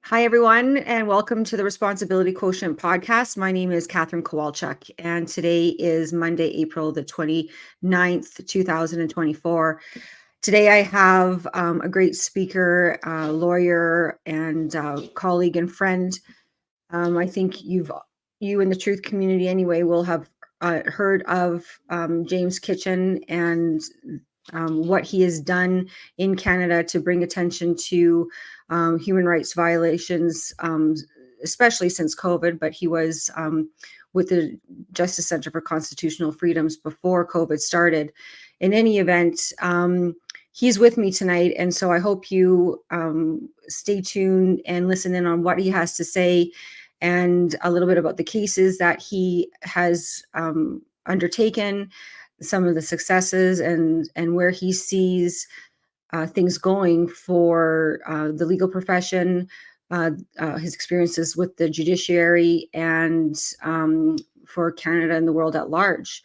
Hi, everyone, and welcome to the Responsibility Quotient podcast. My name is Katherine Kowalchuk, and today is Monday, April the 29th, 2024. Today, I have a great speaker, lawyer, and colleague and friend. I think you in the truth community anyway will have heard of James Kitchen and what he has done in Canada to bring attention to human rights violations, especially since COVID, but he was with the Justice Center for Constitutional Freedoms before COVID started. In any event, he's with me tonight, and so I hope you stay tuned and listen in on what he has to say and a little bit about the cases that he has undertaken, some of the successes, and where he sees things going for the legal profession, his experiences with the judiciary, and for Canada and the world at large.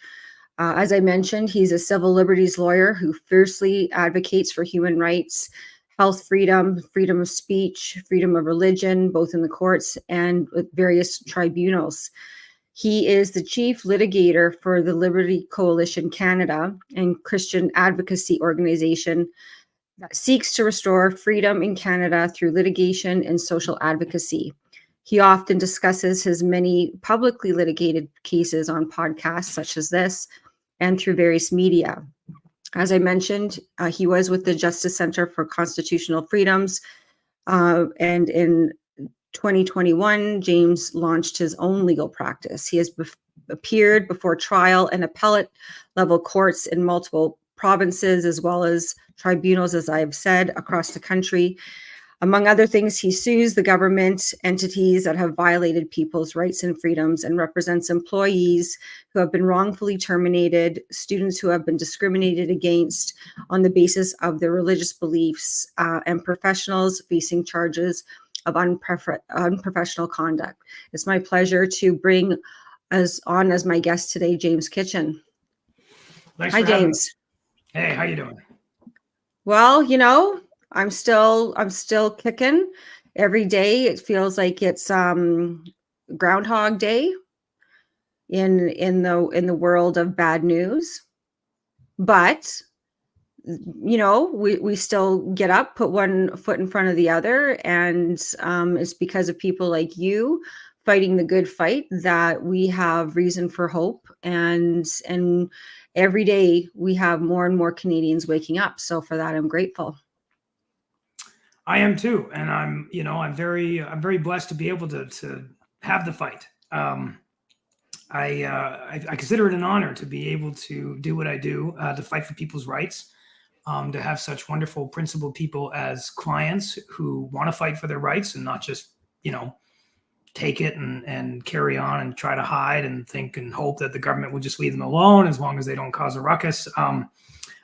As I mentioned, he's a civil liberties lawyer who fiercely advocates for human rights, health freedom, freedom of speech, freedom of religion, both in the courts and with various tribunals. He is the chief litigator for the Liberty Coalition Canada and Christian advocacy organization that seeks to restore freedom in Canada through litigation and social advocacy. He often discusses his many publicly litigated cases on podcasts such as this and through various media. As I mentioned, he was with the Justice Center for Constitutional Freedoms, and in 2021, James launched his own legal practice. He has appeared before trial and appellate level courts in multiple provinces, as well as tribunals, as I've said, across the country. Among other things, he sues the government entities that have violated people's rights and freedoms and represents employees who have been wrongfully terminated, students who have been discriminated against on the basis of their religious beliefs, and professionals facing charges of unprofessional conduct. It's my pleasure to bring as my guest today, James Kitchen. Thanks Hi, for having James. me. Hey, how you doing? Well, I'm still kicking. Every day it feels like it's Groundhog Day in the world of bad news. But we still get up, put one foot in front of the other, and it's because of people like you fighting the good fight that we have reason for hope, and every day we have more and more Canadians waking up. So for that, I'm grateful. I am too, and I'm very blessed to be able to have the fight. I consider it an honor to be able to do what I do, to fight for people's rights, to have such wonderful, principled people as clients who want to fight for their rights and not just take it and carry on and try to hide and think and hope that the government will just leave them alone as long as they don't cause a ruckus.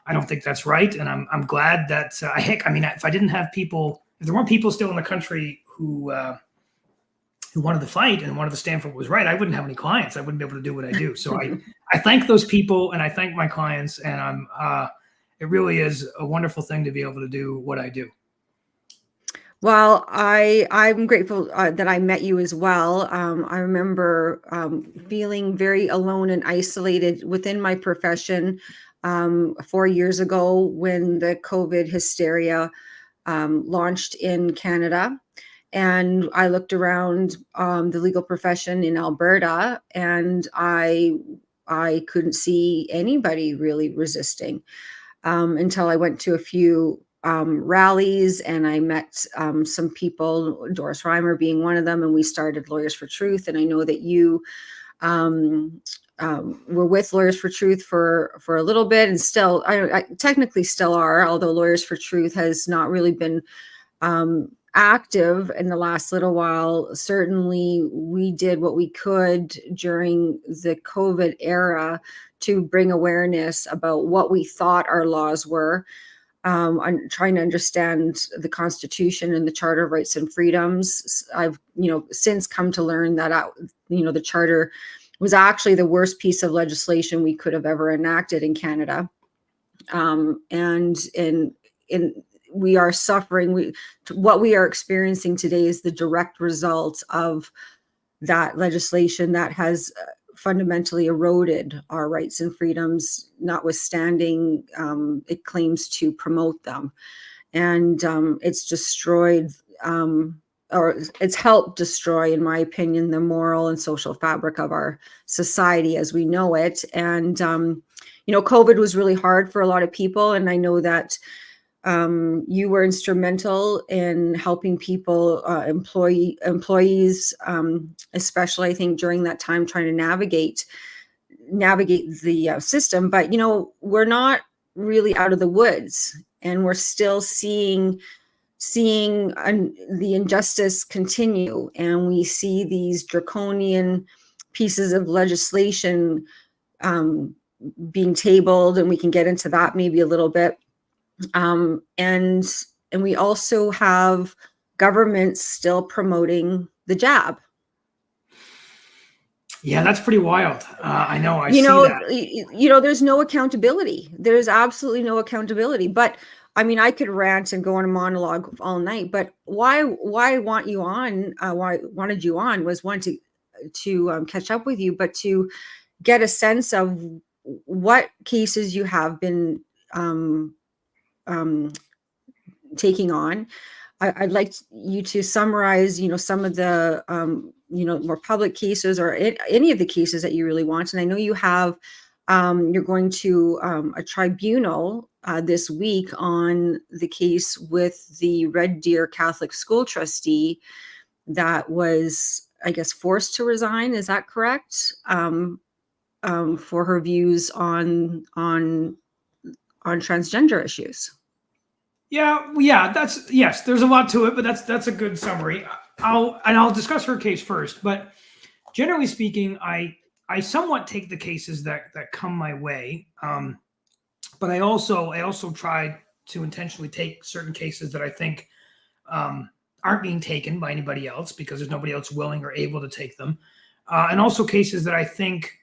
I don't think that's right, and I'm glad that if I didn't have people, if there weren't people still in the country who wanted to fight and wanted to stand for what was right, I wouldn't have any clients. I wouldn't be able to do what I do. So I thank those people and I thank my clients, and it really is a wonderful thing to be able to do what I do. Well, I'm grateful that I met you as well. I remember feeling very alone and isolated within my profession 4 years ago when the COVID hysteria launched in Canada. And I looked around the legal profession in Alberta, and I couldn't see anybody really resisting until I went to a few rallies, and I met some people, Doris Reimer being one of them, and we started Lawyers for Truth. And I know that you were with Lawyers for Truth for a little bit, and still, I technically still are, although Lawyers for Truth has not really been active in the last little while. Certainly, we did what we could during the COVID era to bring awareness about what we thought our laws were. On trying to understand the Constitution and the Charter of Rights and Freedoms. I've, since come to learn that, the Charter was actually the worst piece of legislation we could have ever enacted in Canada. And we are suffering. What we are experiencing today is the direct result of that legislation that has fundamentally eroded our rights and freedoms, notwithstanding it claims to promote them. And it's destroyed, or it's helped destroy, in my opinion, the moral and social fabric of our society as we know it. And COVID was really hard for a lot of people, and I know that you were instrumental in helping people, employees, especially I think during that time, trying to navigate the system. But we're not really out of the woods, and we're still seeing the injustice continue, and we see these draconian pieces of legislation being tabled, and we can get into that maybe a little bit. And we also have governments still promoting the jab. Yeah, that's pretty wild. I know. I see that. There's no accountability. There's absolutely no accountability. But I mean, I could rant and go on a monologue all night. But why I wanted you on was one to catch up with you, but to get a sense of what cases you have been taking on. I'd like you to summarize, some of the, more public cases, or any of the cases that you really want. And I know you have, you're going to a tribunal this week on the case with the Red Deer Catholic School trustee that was, I guess, forced to resign. Is that correct? For her views on transgender issues. Yeah. Yes. There's a lot to it, but that's a good summary. I'll discuss her case first. But generally speaking, I somewhat take the cases that come my way. But I also try to intentionally take certain cases that I think aren't being taken by anybody else because there's nobody else willing or able to take them, and also cases that I think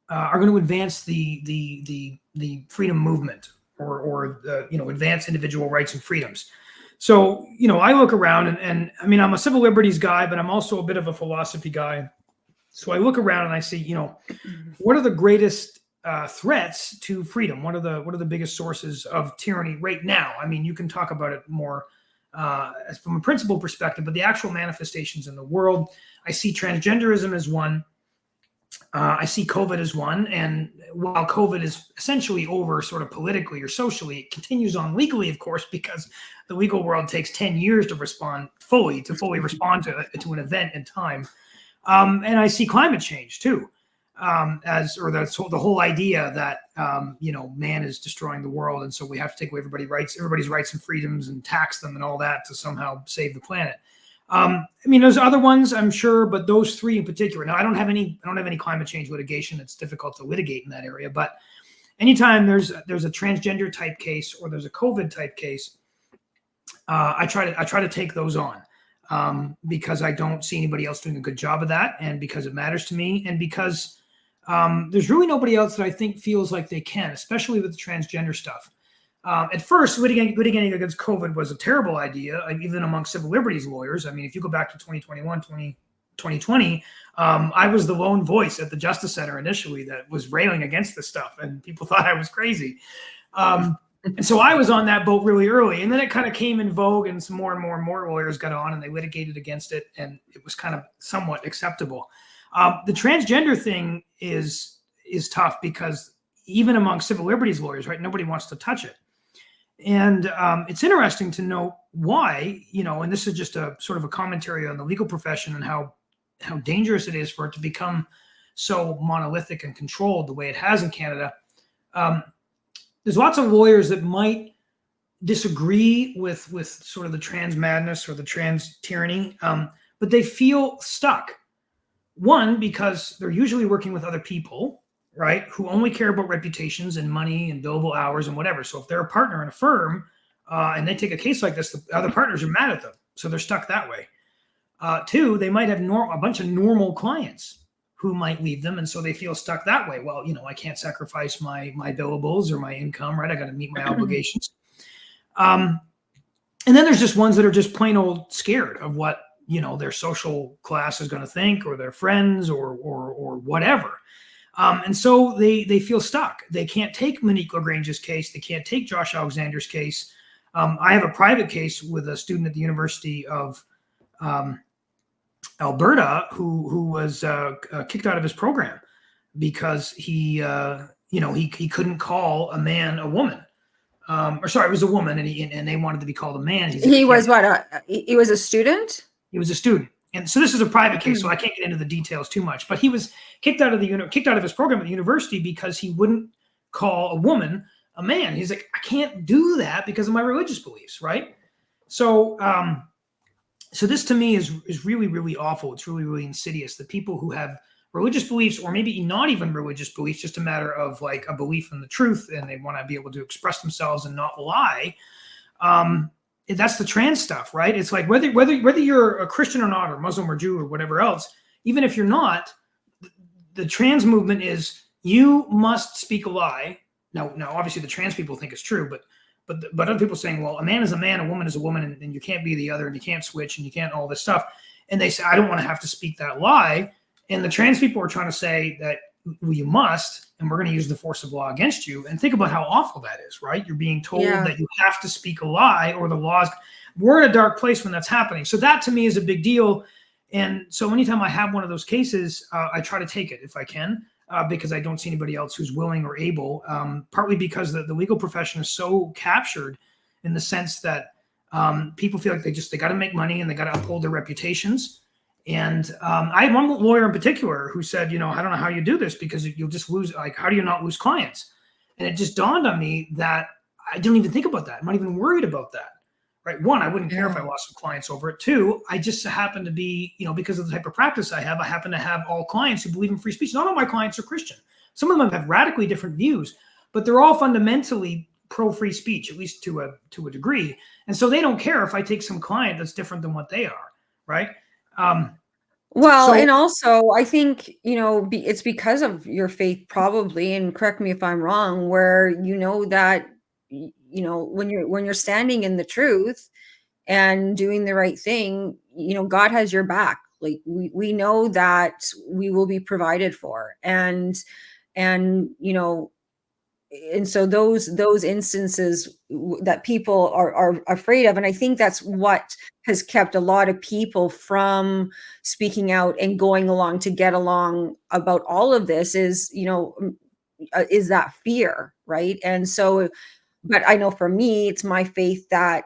are going to advance the freedom movement or advance individual rights and freedoms. So, I look around and I mean, I'm a civil liberties guy, but I'm also a bit of a philosophy guy. So I look around and I see, what are the greatest threats to freedom? What are the biggest sources of tyranny right now? I mean, you can talk about it more from a principle perspective, but the actual manifestations in the world, I see transgenderism as one. I see COVID as one. And while COVID is essentially over sort of politically or socially, it continues on legally, of course, because the legal world takes 10 years to fully respond to an event in time. And I see climate change too, the whole idea that, man is destroying the world. And so we have to take away everybody's rights and freedoms and tax them and all that to somehow save the planet. I mean, there's other ones, I'm sure, but those three in particular. Now, I don't have any climate change litigation. It's difficult to litigate in that area. But anytime there's a transgender type case or there's a COVID type case, I try to take those on because I don't see anybody else doing a good job of that, and because it matters to me, and because there's really nobody else that I think feels like they can, especially with the transgender stuff. At first, litigating against COVID was a terrible idea, even among civil liberties lawyers. I mean, if you go back to 2020, I was the lone voice at the Justice Center initially that was railing against this stuff, and people thought I was crazy. And so I was on that boat really early, and then it kind of came in vogue, and some more and more lawyers got on, and they litigated against it, and it was kind of somewhat acceptable. The transgender thing is tough because even among civil liberties lawyers, right, nobody wants to touch it. And it's interesting to know why, and this is just a sort of a commentary on the legal profession and how dangerous it is for it to become so monolithic and controlled the way it has in Canada. There's lots of lawyers that might disagree with sort of the trans madness or the trans tyranny, but they feel stuck. One, because they're usually working with other people, right, who only care about reputations and money and billable hours and whatever. So if they're a partner in a firm and they take a case like this, the other partners are mad at them. So they're stuck that way. Two, they might have a bunch of normal clients who might leave them. And so they feel stuck that way. Well, I can't sacrifice my billables or my income, right? I got to meet my obligations. And then there's just ones that are just plain old scared of what, their social class is going to think, or their friends, or whatever. And so they feel stuck. They can't take Monica LaGrange's case. They can't take Josh Alexander's case. I have a private case with a student at the University of Alberta who was kicked out of his program because he couldn't call a man a woman. Or sorry, it was a woman, and they wanted to be called a man. He was what? He was a student? He was a student. And so this is a private case, so I can't get into the details too much. But he was kicked out of his program at the university because he wouldn't call a woman a man. He's like, I can't do that because of my religious beliefs, right? So so this to me is really, really awful. It's really, really insidious. The people who have religious beliefs, or maybe not even religious beliefs, just a matter of like a belief in the truth, and they want to be able to express themselves and not lie. That's the trans stuff, right? It's like whether you're a Christian or not, or Muslim or Jew or whatever else, even if you're not, the trans movement is you must speak a lie. Now, obviously the trans people think it's true, but other people saying, well, a man is a man, a woman is a woman, and you can't be the other, and you can't switch, and you can't all this stuff. And they say, I don't want to have to speak that lie. And the trans people are trying to say that, well, you must, and we're going to use the force of law against you. And think about how awful that is, right? You're being told that you have to speak a lie, or the laws. We're in a dark place when that's happening. So that to me is a big deal. And so anytime I have one of those cases, I try to take it if I can, because I don't see anybody else who's willing or able, partly because the legal profession is so captured in the sense that people feel like they got to make money, and they got to uphold their reputations. And I had one lawyer in particular who said, I don't know how you do this, because you'll just lose. Like, how do you not lose clients? And it just dawned on me that I didn't even think about that. I'm not even worried about that. Right. One, I wouldn't care if I lost some clients over it. Two, I just happen to be, because of the type of practice I have, I happen to have all clients who believe in free speech. Not all my clients are Christian. Some of them have radically different views, but they're all fundamentally pro-free speech, at least to a degree. And so they don't care if I take some client that's different than what they are. Right. And also I think, it's because of your faith probably, and correct me if I'm wrong, where that, when you're standing in the truth and doing the right thing, God has your back. Like we know that we will be provided for. And so those instances that people are afraid of, and I think that's what has kept a lot of people from speaking out and going along to get along about all of this is that fear, right? And so, but I know for me, it's my faith that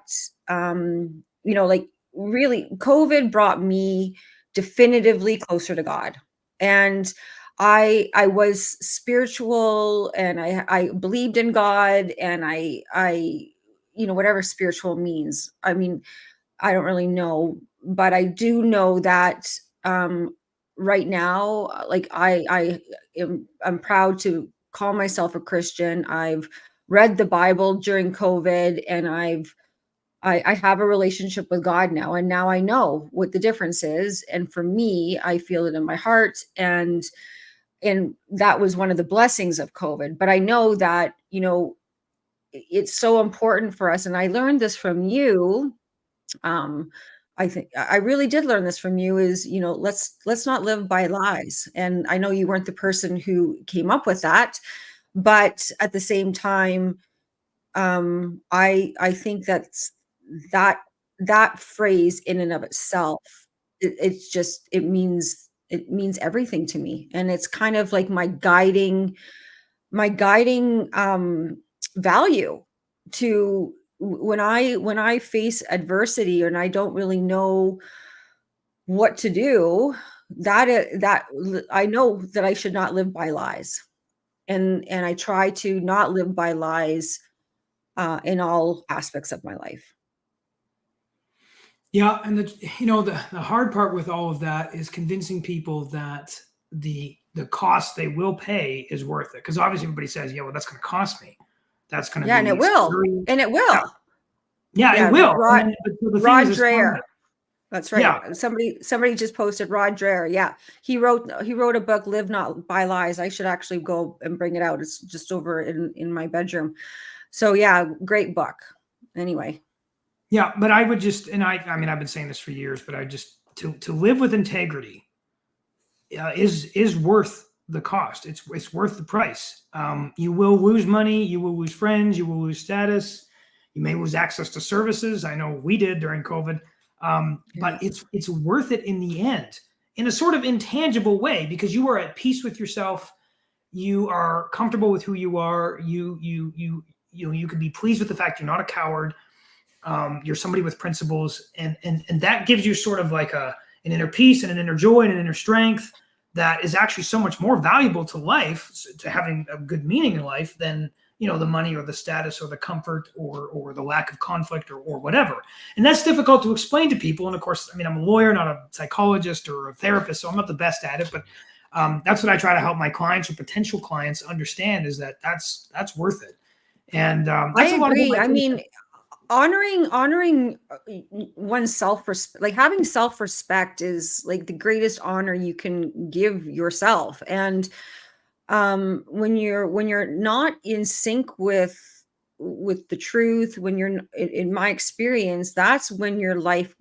like really COVID brought me definitively closer to God. And I was spiritual, and I believed in God, and I whatever spiritual means. I mean, I don't really know, but I do know that right now, like I'm proud to call myself a Christian. I've read the Bible during COVID, and I have a relationship with God now, and now I know what the difference is. And for me, I feel it in my heart, and that was one of the blessings of COVID. But I know that, it's so important for us. And I learned this from you. I think I really did learn this from you is, let's not live by lies. And I know you weren't the person who came up with that, but at the same time, I think that phrase in and of itself, it means everything to me. And it's kind of like my guiding value to when I face adversity and I don't really know what to do, that I know that I should not live by lies. And I try to not live by lies in all aspects of my life. Yeah, and the hard part with all of that is convincing people that the cost they will pay is worth it. Because obviously everybody says, yeah, well, that's going to cost me. That's going to be and it will. scary. And it will. Yeah, it will. Rod Dreher. That's right. Yeah. Somebody just posted Rod Dreher. Yeah. He wrote a book, Live Not by Lies. I should actually go and bring it out. It's just over in my bedroom. So yeah, great book. Anyway. Yeah, but I would just, and I mean, I've been saying this for years, but I just to live with integrity is worth the cost. It's worth the price. You will lose money, you will lose friends, you will lose status, you may lose access to services. I know we did during COVID, but it's worth it in the end, in a sort of intangible way, because you are at peace with yourself. You are comfortable with who you are. You can be pleased with the fact you're not a coward. You're somebody with principles, and that gives you sort of like an inner peace and an inner joy and an inner strength that is actually so much more valuable to life, to having a good meaning in life, than the money or the status or the comfort or the lack of conflict or whatever. And that's difficult to explain to people. And of course, I mean, I'm a lawyer, not a psychologist or a therapist, so I'm not the best at it. But that's what I try to help my clients or potential clients understand, is that that's worth it. And that's I agree. I mean, honoring one's self-respect, like having self-respect is like the greatest honor you can give yourself. And when you're not in sync with the truth, when you're in my experience, that's when your life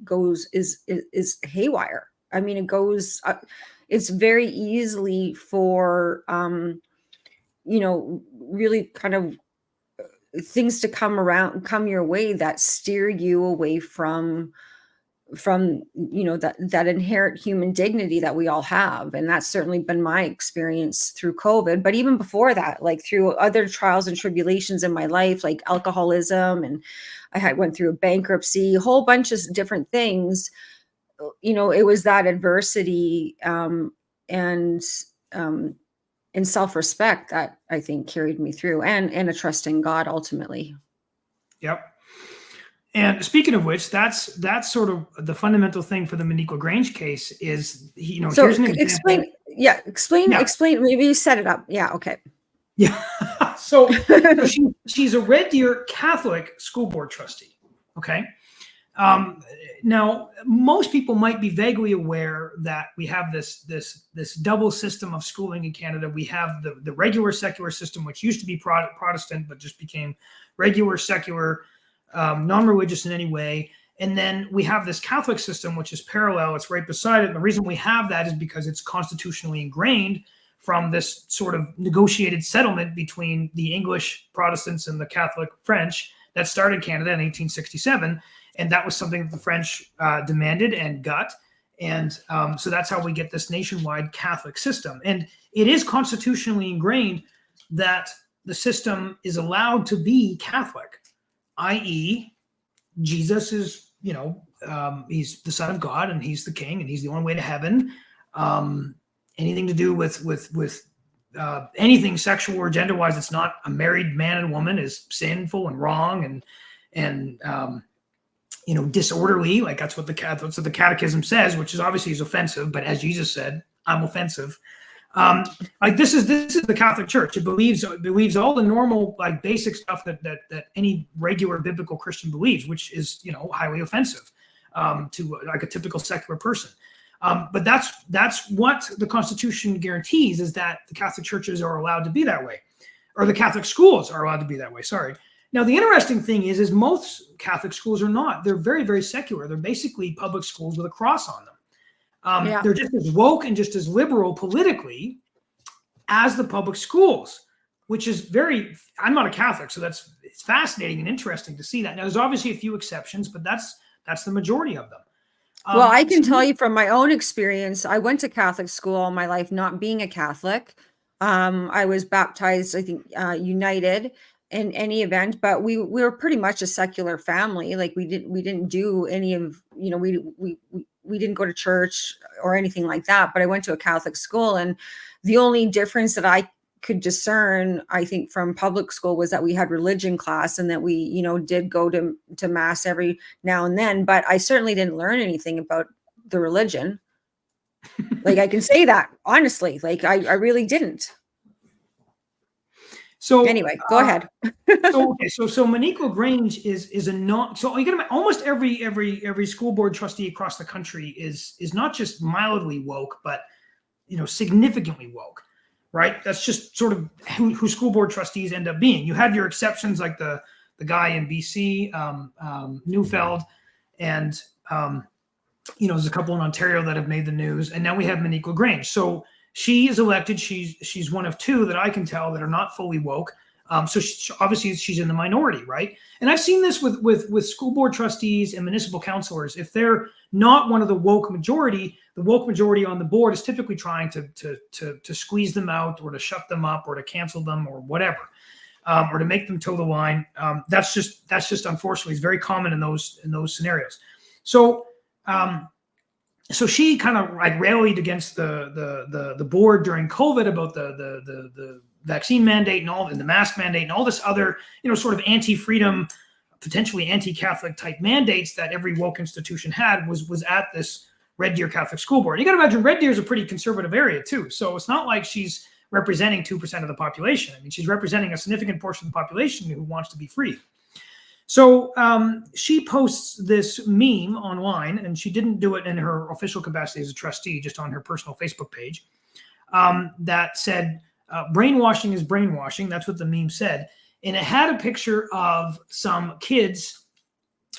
is haywire. I mean, it goes it's very easily for really kind of things to come your way that steer you away from that inherent human dignity that we all have. And that's certainly been my experience through COVID, but even before that, like through other trials and tribulations in my life, like alcoholism, and went through a bankruptcy, a whole bunch of different things. It was that adversity and self-respect that I think carried me through, and a trust in God ultimately. Yep. And speaking of which, that's sort of the fundamental thing for the Monica LaGrange case is, So here's an example. Explain. Maybe you set it up. Yeah. Okay. Yeah. so she's a Red Deer Catholic school board trustee. Okay. Now, most people might be vaguely aware that we have this double system of schooling in Canada. We have the regular secular system, which used to be Protestant, but just became regular secular, non-religious in any way. And then we have this Catholic system, which is parallel. It's right beside it. And the reason we have that is because it's constitutionally ingrained from this sort of negotiated settlement between the English Protestants and the Catholic French that started Canada in 1867. And that was something that the French demanded and got. And so that's how we get this nationwide Catholic system. And it is constitutionally ingrained that the system is allowed to be Catholic, i.e., Jesus is, he's the Son of God, and he's the King, and he's the only way to heaven. Anything to do with anything sexual or gender-wise that's not a married man and woman is sinful and wrong and disorderly. Like that's what the Catechism says, which is obviously is offensive. But as Jesus said, I'm offensive. Like this is the Catholic Church. It believes all the normal, like basic stuff that any regular biblical Christian believes, which is highly offensive to like a typical secular person. But that's what the Constitution guarantees, is that the Catholic churches are allowed to be that way, or the Catholic schools are allowed to be that way. Sorry. Now, the interesting thing is most Catholic schools are not. They're very, very secular. They're basically public schools with a cross on them. They're just as woke and just as liberal politically as the public schools, which is I'm not a Catholic, so it's fascinating and interesting to see that. Now, there's obviously a few exceptions, but that's the majority of them. Well, I can tell you from my own experience, I went to Catholic school all my life, not being a Catholic. I was baptized, I think, United in any event, but we were pretty much a secular family. Like we didn't do any of, we didn't go to church or anything like that, but I went to a Catholic school. And the only difference that I could discern, I think, from public school was that we had religion class, and that we, did go to mass every now and then, but I certainly didn't learn anything about the religion. Like I can say that honestly, like I really didn't. So anyway, go ahead. So Monica LaGrange is a non. So you get almost every school board trustee across the country is not just mildly woke, but significantly woke, right? That's just sort of who school board trustees end up being. You have your exceptions like the the guy in BC, Neufeld, and there's a couple in Ontario that have made the news, and now we have Monica LaGrange. So she is elected. She's one of two that I can tell that are not fully woke. So obviously she's in the minority, right? And I've seen this with school board trustees and municipal councilors. If they're not one of the woke majority on the board is typically trying to squeeze them out, or to shut them up, or to cancel them, or whatever, or to make them toe the line. That's just unfortunately is very common in those scenarios. So so she kind of like rallied against the board during COVID about the vaccine mandate and the mask mandate and all this other, sort of anti-freedom, potentially anti-Catholic type mandates that every woke institution had was at this Red Deer Catholic School Board. You got to imagine Red Deer is a pretty conservative area too. So it's not like she's representing 2% of the population. I mean, she's representing a significant portion of the population who wants to be free. So she posts this meme online, and she didn't do it in her official capacity as a trustee, just on her personal Facebook page, that said, brainwashing is brainwashing. That's what the meme said. And it had a picture of some kids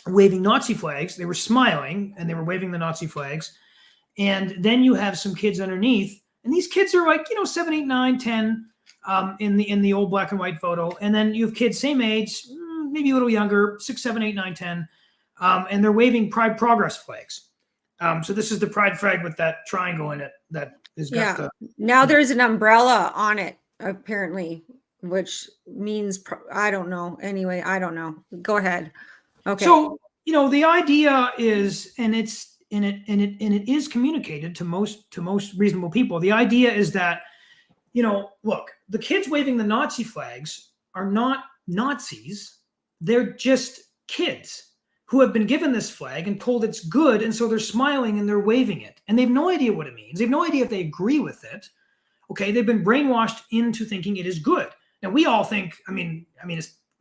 waving Nazi flags. They were smiling, and they were waving the Nazi flags. And then you have some kids underneath, and these kids are like, 7, 8, 9, 10 in the old black and white photo. And then you have kids same age, maybe a little younger, 6, 7, 8, 9, 10, and they're waving Pride Progress flags. So this is the Pride flag with that triangle in it that is got the. Now there's an umbrella on it, apparently, which means I don't know. Anyway, I don't know. Go ahead. Okay. So the idea is, and it is communicated to most reasonable people. The idea is that, look, the kids waving the Nazi flags are not Nazis. They're just kids who have been given this flag and told it's good, and so they're smiling and they're waving it, and they have no idea what it means. They have no idea if they agree with it. Okay, they've been brainwashed into thinking it is good. Now we all think, I mean,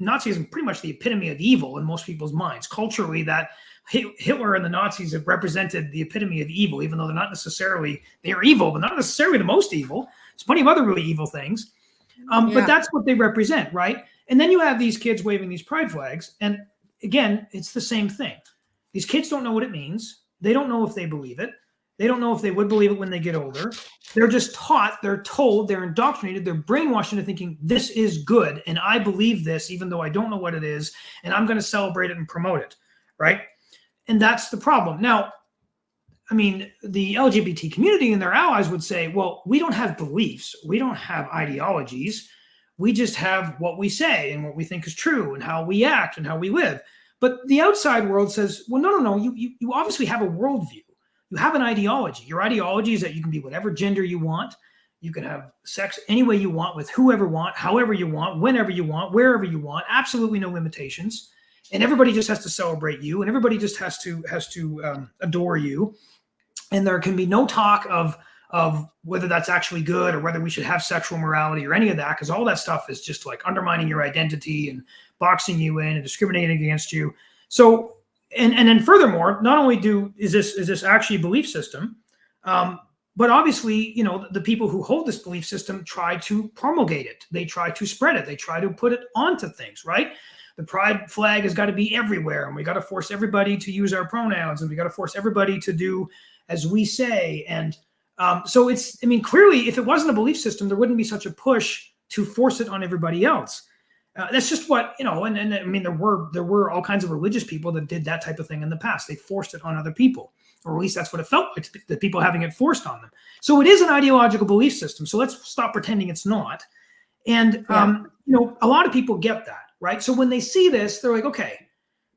Nazism is pretty much the epitome of evil in most people's minds. Culturally, that Hitler and the Nazis have represented the epitome of evil, even though they're not necessarily, they are evil, but not necessarily the most evil. There's plenty of other really evil things. But that's what they represent, right? And then you have these kids waving these pride flags. And again, it's the same thing. These kids don't know what it means. They don't know if they believe it. They don't know if they would believe it when they get older. They're just taught, they're told, they're indoctrinated, they're brainwashed into thinking this is good. And I believe this, even though I don't know what it is. And I'm going to celebrate it and promote it, right? And that's the problem. Now, the LGBT community and their allies would say, well, we don't have beliefs. We don't have ideologies. We just have what we say and what we think is true and how we act and how we live. But the outside world says, well, no. You obviously have a worldview. You have an ideology. Your ideology is that you can be whatever gender you want. You can have sex any way you want, with whoever you want, however you want, whenever you want, wherever you want. Absolutely no limitations. And everybody just has to celebrate you, and everybody just has to adore you. And there can be no talk of whether that's actually good or whether we should have sexual morality or any of that, because all that stuff is just like undermining your identity and boxing you in and discriminating against you. So, and then furthermore, not only is this actually a belief system, but obviously, the people who hold this belief system try to promulgate it. They try to spread it. They try to put it onto things, right? The pride flag has got to be everywhere, and we got to force everybody to use our pronouns, and we got to force everybody to do as we say. And so clearly, if it wasn't a belief system, there wouldn't be such a push to force it on everybody else. That's just what, there were all kinds of religious people that did that type of thing in the past. They forced it on other people, or at least that's what it felt like, the people having it forced on them. So it is an ideological belief system. So let's stop pretending it's not. And, a lot of people get that, right? So when they see this, they're like, okay,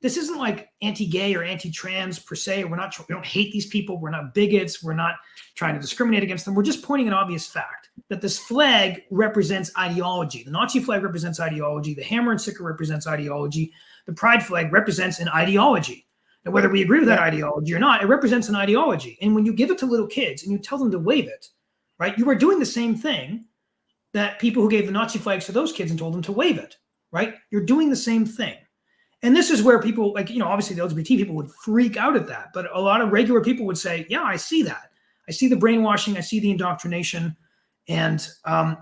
this isn't like anti-gay or anti-trans per se. We don't hate these people. We're not bigots. We're not trying to discriminate against them. We're just pointing an obvious fact that this flag represents ideology. The Nazi flag represents ideology. The hammer and sickle represents ideology. The pride flag represents an ideology. And whether we agree with that ideology or not, it represents an ideology. And when you give it to little kids and you tell them to wave it, right, you are doing the same thing that people who gave the Nazi flags to those kids and told them to wave it, right? You're doing the same thing. And this is where people, obviously the LGBT people would freak out at that. But a lot of regular people would say, yeah, I see that. I see the brainwashing. I see the indoctrination. And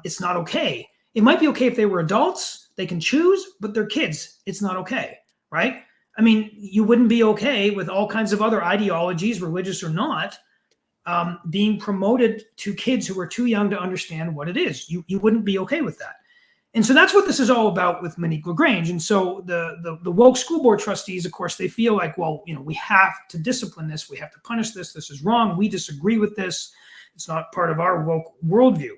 it's not okay. It might be okay if they were adults, They can choose, but they're kids. It's not okay, right? I mean, you wouldn't be okay with all kinds of other ideologies, religious or not, being promoted to kids who are too young to understand what it is. You wouldn't be okay with that. And so that's what this is all about with Monica LaGrange. And so the woke school board trustees, of course, they feel like, well, we have to discipline this. We have to punish this. This is wrong. We disagree with this. It's not part of our woke worldview,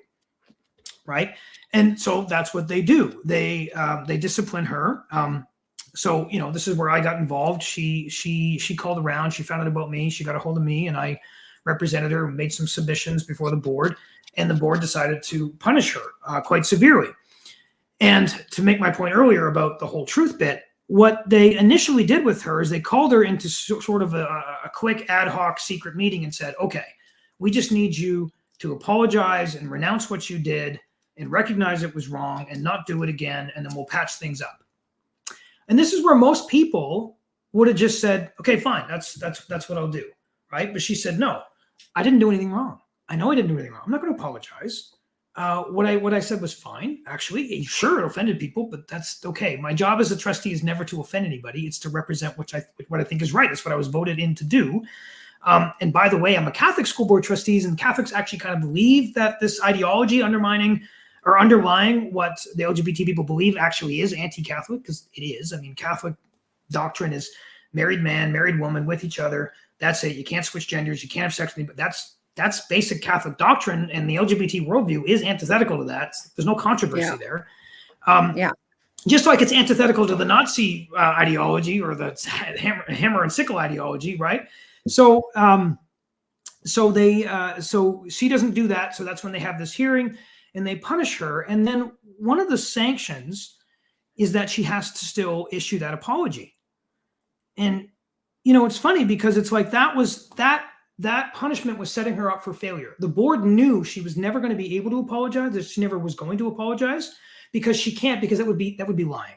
right? And so that's what they do. They discipline her. So this is where I got involved. She called around. She found out about me. She got a hold of me, and I represented her and made some submissions before the board. And the board decided to punish her quite severely. And to make my point earlier about the whole truth bit, what they initially did with her is they called her into sort of a quick ad hoc secret meeting and said, okay, we just need you to apologize and renounce what you did and recognize it was wrong and not do it again, and then we'll patch things up. And this is where most people would have just said, okay, fine, that's what I'll do, right? But she said, no, I didn't do anything wrong. I know I didn't do anything wrong. I'm not going to apologize. What I said was fine, actually. Sure, it offended people, but that's okay. My job as a trustee is never to offend anybody. It's to represent what I think is right. That's what I was voted in to do. And by the way, I'm a Catholic school board trustee, and Catholics actually kind of believe that this ideology underlying what the LGBT people believe actually is anti-Catholic, because it is. I mean, Catholic doctrine is married man, married woman with each other. That's it. You can't switch genders. You can't have sex with anybody. That's basic Catholic doctrine, and the LGBT worldview is antithetical to that. There's no controversy there. Just like it's antithetical to the Nazi ideology or the hammer and sickle ideology, right? So she doesn't do that. So that's when they have this hearing and they punish her. And then one of the sanctions is that she has to still issue that apology. And it's funny because it's like that punishment was setting her up for failure. The board knew she was never going to be able to apologize, that she never was going to apologize, because she can't, because that would be lying.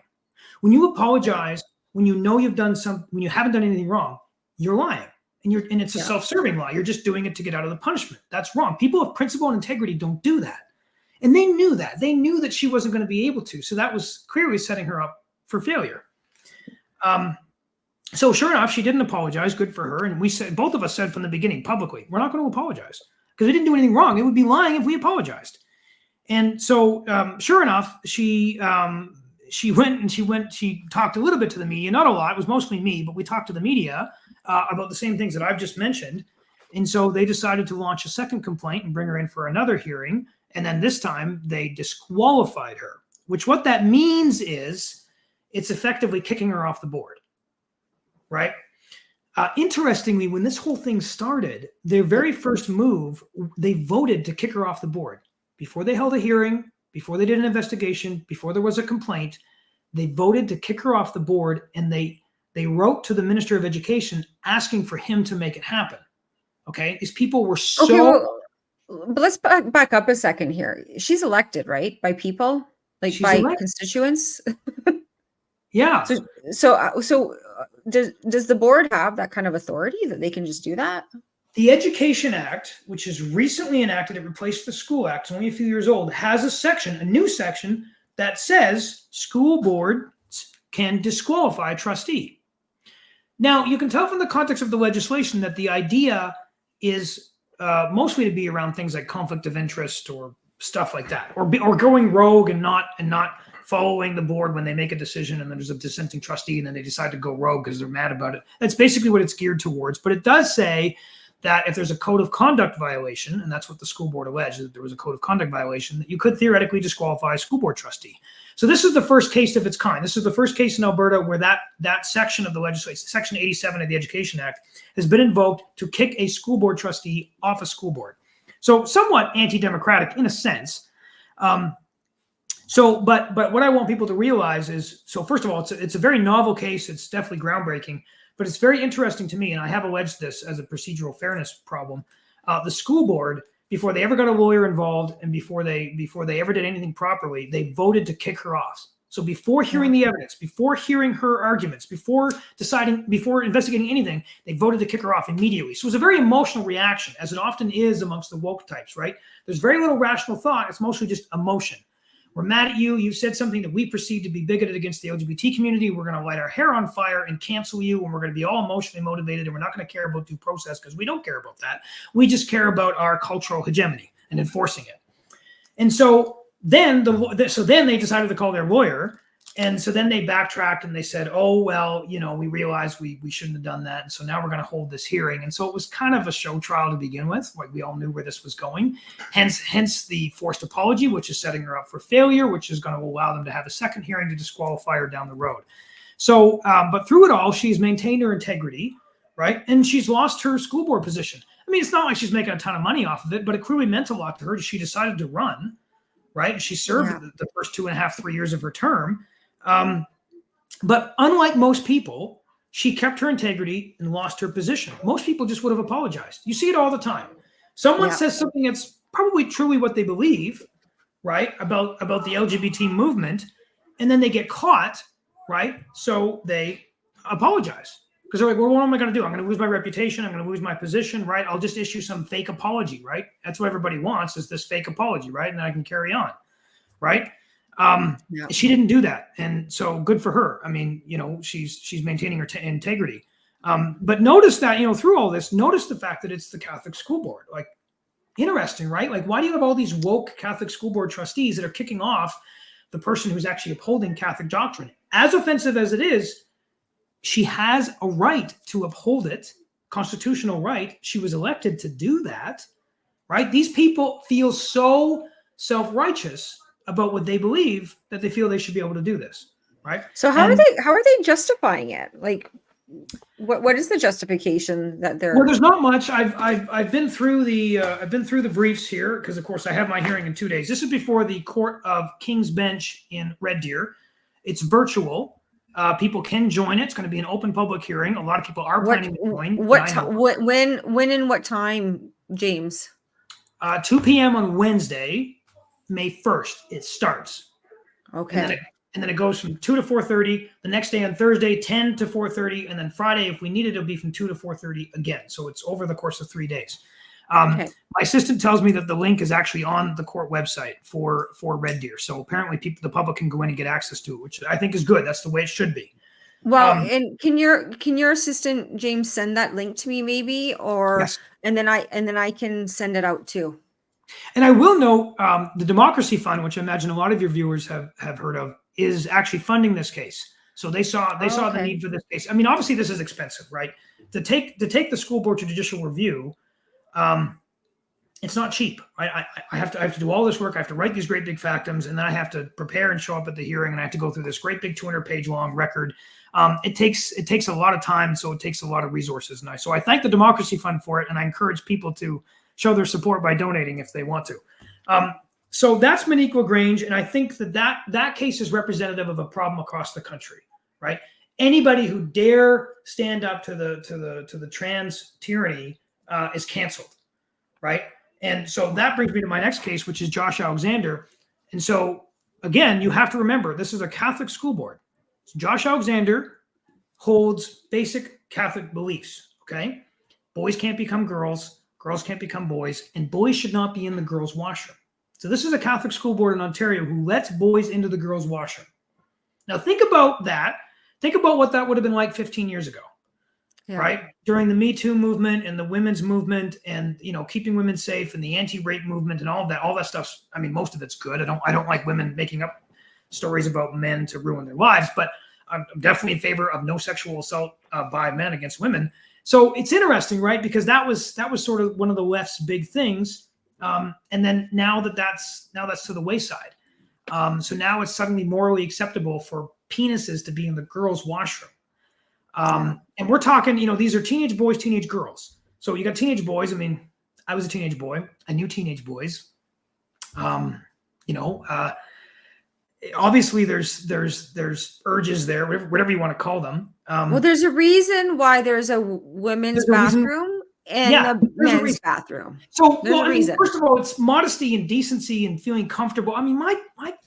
When you apologize, when you know when you haven't done anything wrong, you're lying. And it's a self-serving lie. You're just doing it to get out of the punishment. That's wrong. People of principle and integrity don't do that. And they knew that. They knew that she wasn't going to be able to. So that was clearly setting her up for failure. So sure enough, she didn't apologize. Good for her. And both of us said from the beginning publicly, we're not going to apologize because we didn't do anything wrong. It would be lying if we apologized. And so sure enough, she talked a little bit to the media, not a lot. It was mostly me, but we talked to the media about the same things that I've just mentioned. And so they decided to launch a second complaint and bring her in for another hearing. And then this time they disqualified her, which what that means is it's effectively kicking her off the board. Right. Interestingly, when this whole thing started, their very first move, they voted to kick her off the board. Before they held a hearing, before they did an investigation, before there was a complaint, they voted to kick her off the board, and they wrote to the Minister of Education asking for him to make it happen. Okay. These people were so. Okay, but let's back up a second here. She's elected, right? By people, like by elected. Constituents. Yeah. So does the board have that kind of authority that they can just do that? The Education Act, which is recently enacted, it replaced the School Act, it's only a few years old, has a new section that says school boards can disqualify a trustee. Now, you can tell from the context of the legislation that the idea is mostly to be around things like conflict of interest or stuff like that, or going rogue and not following the board when they make a decision and then there's a dissenting trustee and then they decide to go rogue because they're mad about it. That's basically what it's geared towards. But it does say that if there's a code of conduct violation, and that's what the school board alleged, that there was a code of conduct violation, that you could theoretically disqualify a school board trustee. So this is the first case of its kind. This is the first case in Alberta where that section of the legislation, Section 87 of the Education Act, has been invoked to kick a school board trustee off a school board. So somewhat anti-democratic in a sense. But what I want people to realize is, so first of all, it's a very novel case. It's definitely groundbreaking, but it's very interesting to me, and I have alleged this as a procedural fairness problem. The school board, before they ever got a lawyer involved and before they ever did anything properly, they voted to kick her off. So before hearing the evidence, before hearing her arguments, before investigating anything, they voted to kick her off immediately. So it was a very emotional reaction, as it often is amongst the woke types, right? There's very little rational thought. It's mostly just emotion. We're mad at you. You've said something that we perceive to be bigoted against the LGBT community. We're going to light our hair on fire and cancel you. And we're going to be all emotionally motivated. And we're not going to care about due process because we don't care about that. We just care about our cultural hegemony and enforcing it. And so then they decided to call their lawyer. And so then they backtracked and they said, oh, well, we realized we shouldn't have done that. And so now we're going to hold this hearing. And so it was kind of a show trial to begin with. Like, we all knew where this was going. Hence the forced apology, which is setting her up for failure, which is going to allow them to have a second hearing to disqualify her down the road. So, but through it all, she's maintained her integrity, right? And she's lost her school board position. I mean, it's not like she's making a ton of money off of it, but it clearly meant a lot to her. She decided to run, right? And she served the first 2.5, 3 years of her term. But unlike most people, she kept her integrity and lost her position. Most people just would have apologized. You see it all the time. Someone says something that's probably truly what they believe, right, about the LGBT movement, and then they get caught, right? So they apologize because they're like, well, what am I going to do? I'm going to lose my reputation. I'm going to lose my position, right? I'll just issue some fake apology, right? That's what everybody wants, is this fake apology, right? And then I can carry on, right? She didn't do that. And so good for her. I mean, she's maintaining her integrity. But notice that, through all this, notice the fact that it's the Catholic school board. Like, interesting, right? Like, why do you have all these woke Catholic school board trustees that are kicking off the person who's actually upholding Catholic doctrine? As offensive as it is, she has a right to uphold it, constitutional right. She was elected to do that, right? These people feel so self-righteous about what they believe that they feel they should be able to do this, right? So how are they justifying it? Like, what is the justification that they're? Well, there's not much. I've been through the briefs here because, of course, I have my hearing in 2 days. This is before the Court of King's Bench in Red Deer. It's virtual. People can join it. It's going to be an open public hearing. A lot of people are planning to join. When and what time, James? 2 p.m. on Wednesday, May 1st, it starts. Okay. And then it goes from 2 to 4:30. The next day on Thursday, 10 to 4:30. And then Friday, if we need it, it'll be from 2 to 4:30 again. So it's over the course of 3 days. My assistant tells me that the link is actually on the court website for Red Deer. So apparently the public can go in and get access to it, which I think is good. That's the way it should be. Well, and can your assistant, James, send that link to me maybe, or yes. and then I can send it out too. And I will note the Democracy Fund, which I imagine a lot of your viewers have heard of, is actually funding this case. So they saw the need for this case. I mean, obviously this is expensive, right? To take the school board to judicial review, it's not cheap. I have to do all this work. I have to write these great big factums, and then I have to prepare and show up at the hearing, and I have to go through this great big 200-page long record. It takes a lot of time, so it takes a lot of resources. So I thank the Democracy Fund for it, and I encourage people to show their support by donating if they want to. So that's Monica LaGrange, and I think that case is representative of a problem across the country, right? Anybody who dare stand up to the trans tyranny is canceled, right? And so that brings me to my next case, which is Josh Alexander. And so again, you have to remember this is a Catholic school board. So Josh Alexander holds basic Catholic beliefs. Okay, boys can't become girls. Girls can't become boys, and boys should not be in the girls' washroom. So this is a Catholic school board in Ontario who lets boys into the girls' washroom. Now think about that. Think about what that would have been like 15 years ago, right? During the Me Too movement and the women's movement, and keeping women safe and the anti-rape movement and all that stuff. I mean, most of it's good. I don't like women making up stories about men to ruin their lives, but I'm definitely in favor of no sexual assault by men against women. So it's interesting, right? Because that was sort of one of the left's big things, and then now that's to the wayside. So now it's suddenly morally acceptable for penises to be in the girls' washroom, and we're talking, these are teenage boys, teenage girls. So you got teenage boys. I mean, I was a teenage boy. I knew teenage boys. Obviously there's urges there, whatever you want to call them. Well, there's a reason why there's a women's bathroom and a men's bathroom. So, first of all, it's modesty and decency and feeling comfortable. I mean, my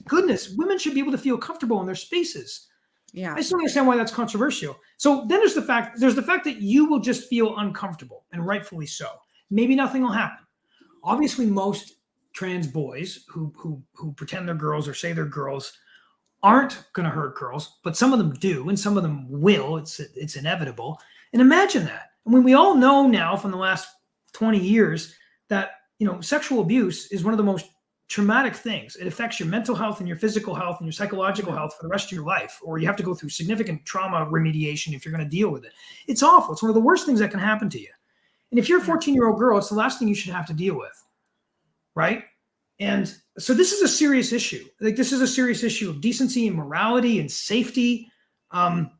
goodness, women should be able to feel comfortable in their spaces. Yeah, I just don't understand why that's controversial. So then there's the fact that you will just feel uncomfortable, and rightfully so. Maybe nothing will happen. Obviously, most trans boys who pretend they're girls or say they're girls aren't going to hurt girls, but some of them do, and some of them will. It's inevitable. And imagine that. I mean, we all know now from the last 20 years that, sexual abuse is one of the most traumatic things. It affects your mental health and your physical health and your psychological health for the rest of your life, or you have to go through significant trauma remediation if you're going to deal with it. It's awful. It's one of the worst things that can happen to you. And if you're a 14-year-old girl, it's the last thing you should have to deal with, right? And so this is a serious issue. Like, this is a serious issue of decency and morality and safety. And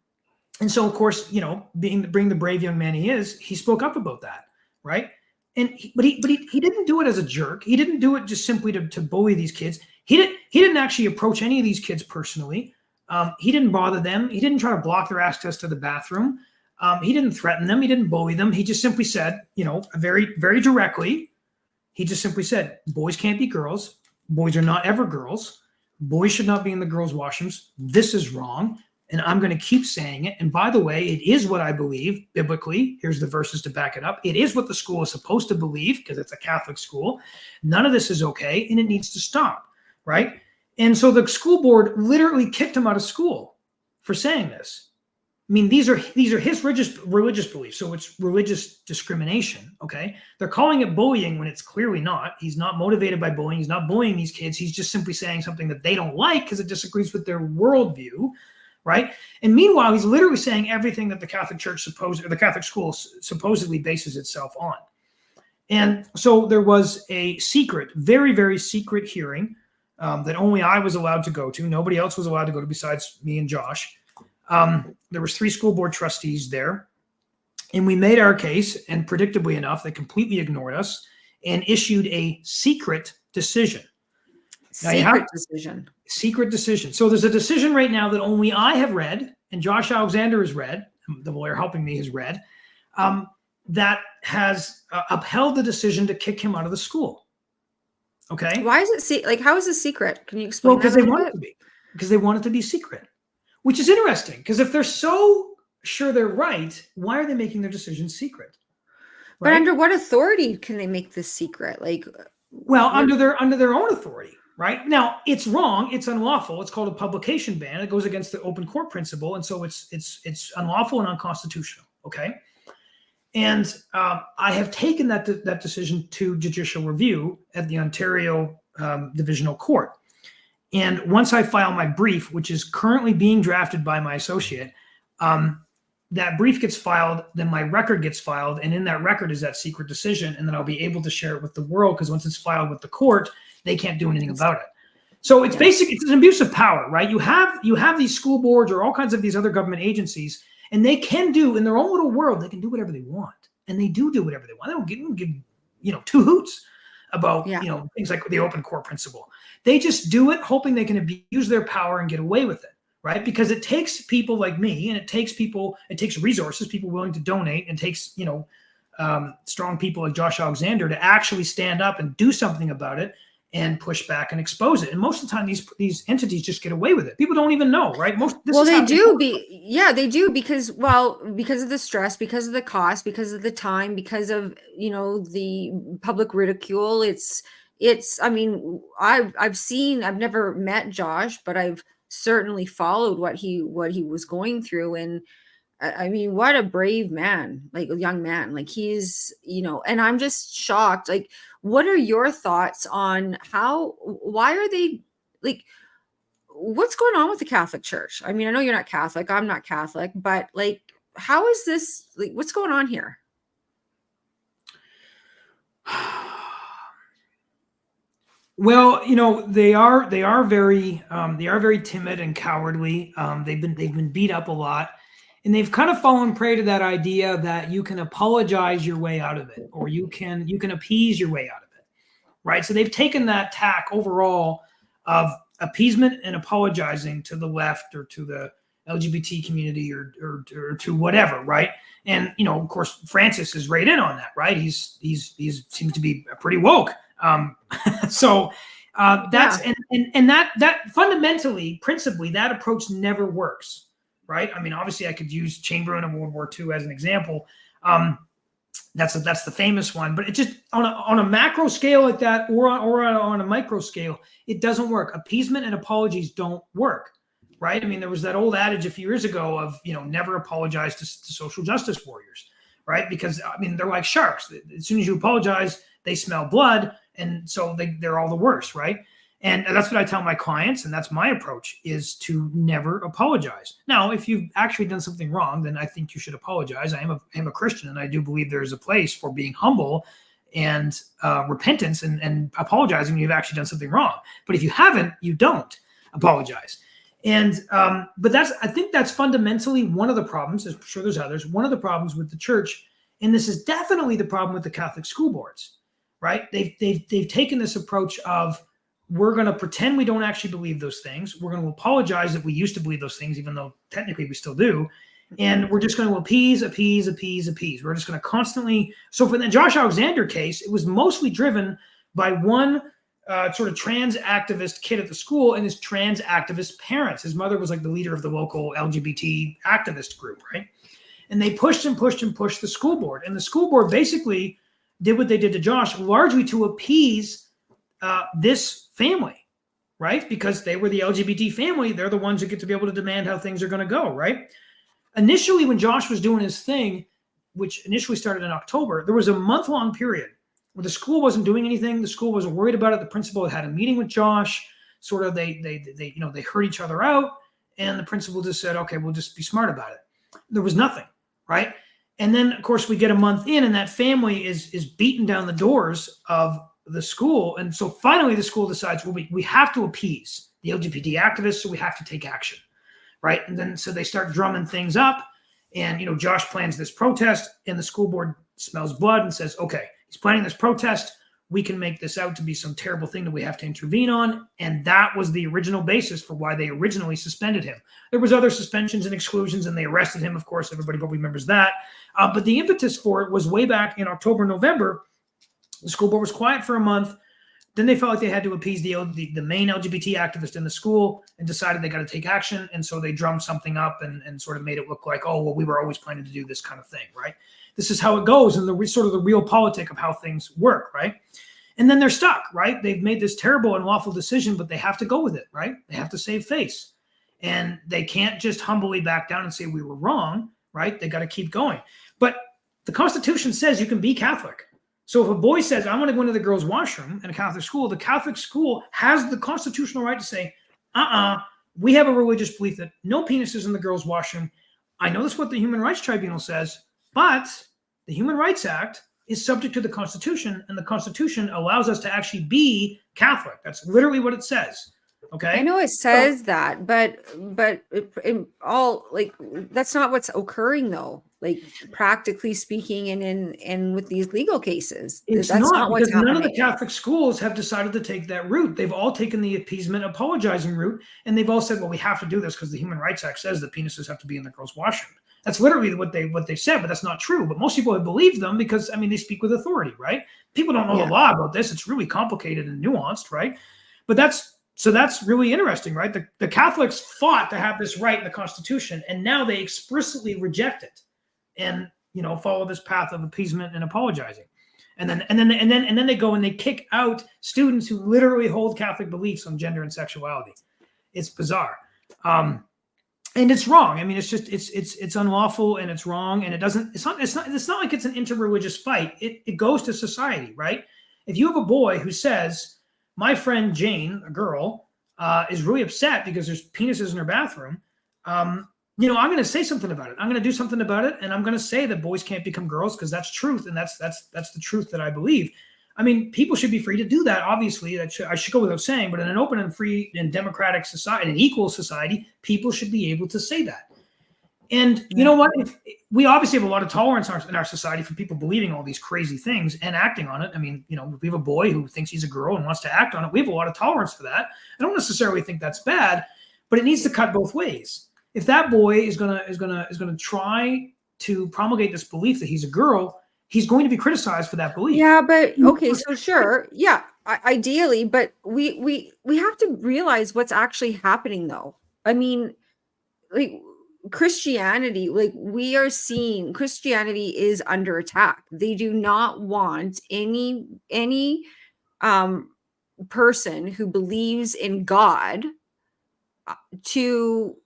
so, of course, being the brave young man he is, he spoke up about that, right? But he didn't do it as a jerk. He didn't do it just simply to bully these kids. He didn't actually approach any of these kids personally. He didn't bother them. He didn't try to block their access to the bathroom. He didn't threaten them. He didn't bully them. He just simply said, very, very directly, he just simply said, boys can't be girls. Boys are not ever girls. Boys should not be in the girls' washrooms. This is wrong. And I'm going to keep saying it. And by the way, it is what I believe biblically. Here's the verses to back it up. It is what the school is supposed to believe because it's a Catholic school. None of this is okay, and it needs to stop, right? And so the school board literally kicked him out of school for saying this. I mean, these are his religious beliefs, so it's religious discrimination, okay? They're calling it bullying when it's clearly not. He's not motivated by bullying. He's not bullying these kids. He's just simply saying something that they don't like because it disagrees with their worldview, right? And meanwhile, he's literally saying everything that the Catholic Church the Catholic school supposedly bases itself on. And so there was a secret, very, very secret hearing that only I was allowed to go to. Nobody else was allowed to go to besides me and Josh. There was 3 school board trustees there, and we made our case, and predictably enough, they completely ignored us and issued a secret decision. Secret decision. So there's a decision right now that only I have read, and Josh Alexander has read, the lawyer helping me has read, that has upheld the decision to kick him out of the school. Okay. Why is it how is it secret? Can you explain? Well, because they want it to be. Because they want it to be secret. Which is interesting, because if they're so sure they're right, why are they making their decisions secret? Right? But under what authority can they make this secret? Under their own authority, right? Now, it's wrong, it's unlawful. It's called a publication ban. It goes against the open court principle, and so it's unlawful and unconstitutional. Okay, and I have taken that decision to judicial review at the Ontario Divisional Court. And once I file my brief, which is currently being drafted by my associate, that brief gets filed, then my record gets filed, and in that record is that secret decision, and then I'll be able to share it with the world, because once it's filed with the court, they can't do anything about it. So it's basically, it's an abuse of power, right? You have these school boards or all kinds of these other government agencies, and they can do, in their own little world, they can do whatever they want. And they do whatever they want. They don't give 2 hoots about things like the open court principle. They just do it hoping they can abuse their power and get away with it, right? Because it takes people like me, and it takes resources, people willing to donate, and takes strong people like Josh Alexander to actually stand up and do something about it and push back and expose it. And most of the time, these entities just get away with it. People don't even know, right? They do because of the stress, because of the cost, because of the time, because of the public ridicule. I mean, I've never met Josh, but I've certainly followed what he was going through. And I mean, what a brave man, like a young man, like he's, and I'm just shocked. Like, what are your thoughts on why are they what's going on with the Catholic Church? I mean, I know you're not Catholic, I'm not Catholic, but how is this, what's going on here? Well, they are very timid and cowardly. They've been beat up a lot, and they've kind of fallen prey to that idea that you can apologize your way out of it, or you can appease your way out of it, right? So they've taken that tack overall of appeasement and apologizing to the left or to the LGBT community or to whatever, right? And of course, Francis is right in on that, right? He's seems to be pretty woke. So that's and that fundamentally, principally, that approach never works, right? I mean, obviously, I could use Chamberlain in World War II as an example. That's the famous one. But it just on a macro scale like that, or on a micro scale, it doesn't work. Appeasement and apologies don't work, right? I mean, there was that old adage a few years ago of, never apologize to social justice warriors, right? Because I mean, they're like sharks. As soon as you apologize, they smell blood, and so they're all the worse, right? And that's what I tell my clients, and that's my approach, is to never apologize. Now, if you've actually done something wrong, then I think you should apologize. I am a Christian, and I do believe there is a place for being humble and repentance and apologizing when you've actually done something wrong. But if you haven't, you don't apologize. And but I think that's fundamentally one of the problems. I'm sure there's others. One of the problems with the church, and this is definitely the problem with the Catholic school boards, right? They've taken this approach of, we're going to pretend we don't actually believe those things. We're going to apologize that we used to believe those things, even though technically we still do. And we're just going to appease. We're just going to constantly. So for the Josh Alexander case, it was mostly driven by one sort of trans activist kid at the school and his trans activist parents. His mother was like the leader of the local LGBT activist group, right? And they pushed the school board. And the school board basically did what they did to Josh, largely to appease this family, right? Because they were the LGBT family. They're the ones who get to be able to demand how things are going to go, right? Initially, when Josh was doing his thing, which initially started in October, there was a month-long period where the school wasn't doing anything. The school wasn't worried about it. The principal had a meeting with Josh. Sort of they heard each other out, and the principal just said, okay, we'll just be smart about it. There was nothing, right? And then, of course, we get a month in, and that family is beating down the doors of the school. And so finally the school decides, well, we have to appease the LGBT activists, so we have to take action, right? And then so they start drumming things up, and Josh plans this protest, and the school board smells blood and says, okay, he's planning this protest. We can make this out to be some terrible thing that we have to intervene on. And that was the original basis for why they originally suspended him. There was other suspensions and exclusions, and they arrested him. Of course, everybody probably remembers that. But the impetus for it was way back in October, November. The school board was quiet for a month. Then they felt like they had to appease the main LGBT activist in the school and decided they got to take action. And so they drummed something up and sort of made it look like, oh, well, we were always planning to do this kind of thing, right? This is how it goes, and the sort of the real politic of how things work, right? And then they're stuck, right? They've made this terrible and lawful decision, but they have to go with it, right? They have to save face. And they can't just humbly back down and say we were wrong, right? They got to keep going. But the Constitution says you can be Catholic. So if a boy says, I want to go into the girls' washroom in a Catholic school, the Catholic school has the constitutional right to say, we have a religious belief that no penises in the girls' washroom. I know that's what the Human Rights Tribunal says, but the Human Rights Act is subject to the Constitution, and the Constitution allows us to actually be Catholic. That's literally what it says. Okay. I know it says that, but in all, like, that's not what's occurring though. Like, practically speaking, and with these legal cases, that's not what's happening. None of the Catholic schools have decided to take that route. They've all taken the appeasement, apologizing route, and they've all said, well, we have to do this because the Human Rights Act says that penises have to be in the girls' washroom. That's literally what they said, but that's not true. But most people have believed them because, I mean, they speak with authority, right? People don't know the law about this. It's really complicated and nuanced, right? But that's really interesting, right? The Catholics fought to have this right in the Constitution, and now they explicitly reject it, and follow this path of appeasement and apologizing, and then they go and they kick out students who literally hold Catholic beliefs on gender and sexuality. It's bizarre, and it's wrong. I mean, it's unlawful, and it's wrong, and it's not like it's an interreligious fight. It goes to society, right? If you have a boy who says, my friend Jane, a girl, is really upset because there's penises in her bathroom. I'm going to say something about it. I'm going to do something about it, and I'm going to say that boys can't become girls because that's truth, and that's the truth that I believe. I mean, people should be free to do that. Obviously, I should go without saying, but in an open and free and democratic society, an equal society, people should be able to say that. And you know what? We obviously have a lot of tolerance in our society for people believing all these crazy things and acting on it. I mean, if we have a boy who thinks he's a girl and wants to act on it, we have a lot of tolerance for that. I don't necessarily think that's bad, but it needs to cut both ways. If that boy is gonna try to promulgate this belief that he's a girl, he's going to be criticized for that belief. Yeah, but okay, so sure, yeah, ideally, but we have to realize what's actually happening, though. I mean, like, Christianity, like we are seeing Christianity is under attack. They do not want any um person who believes in God to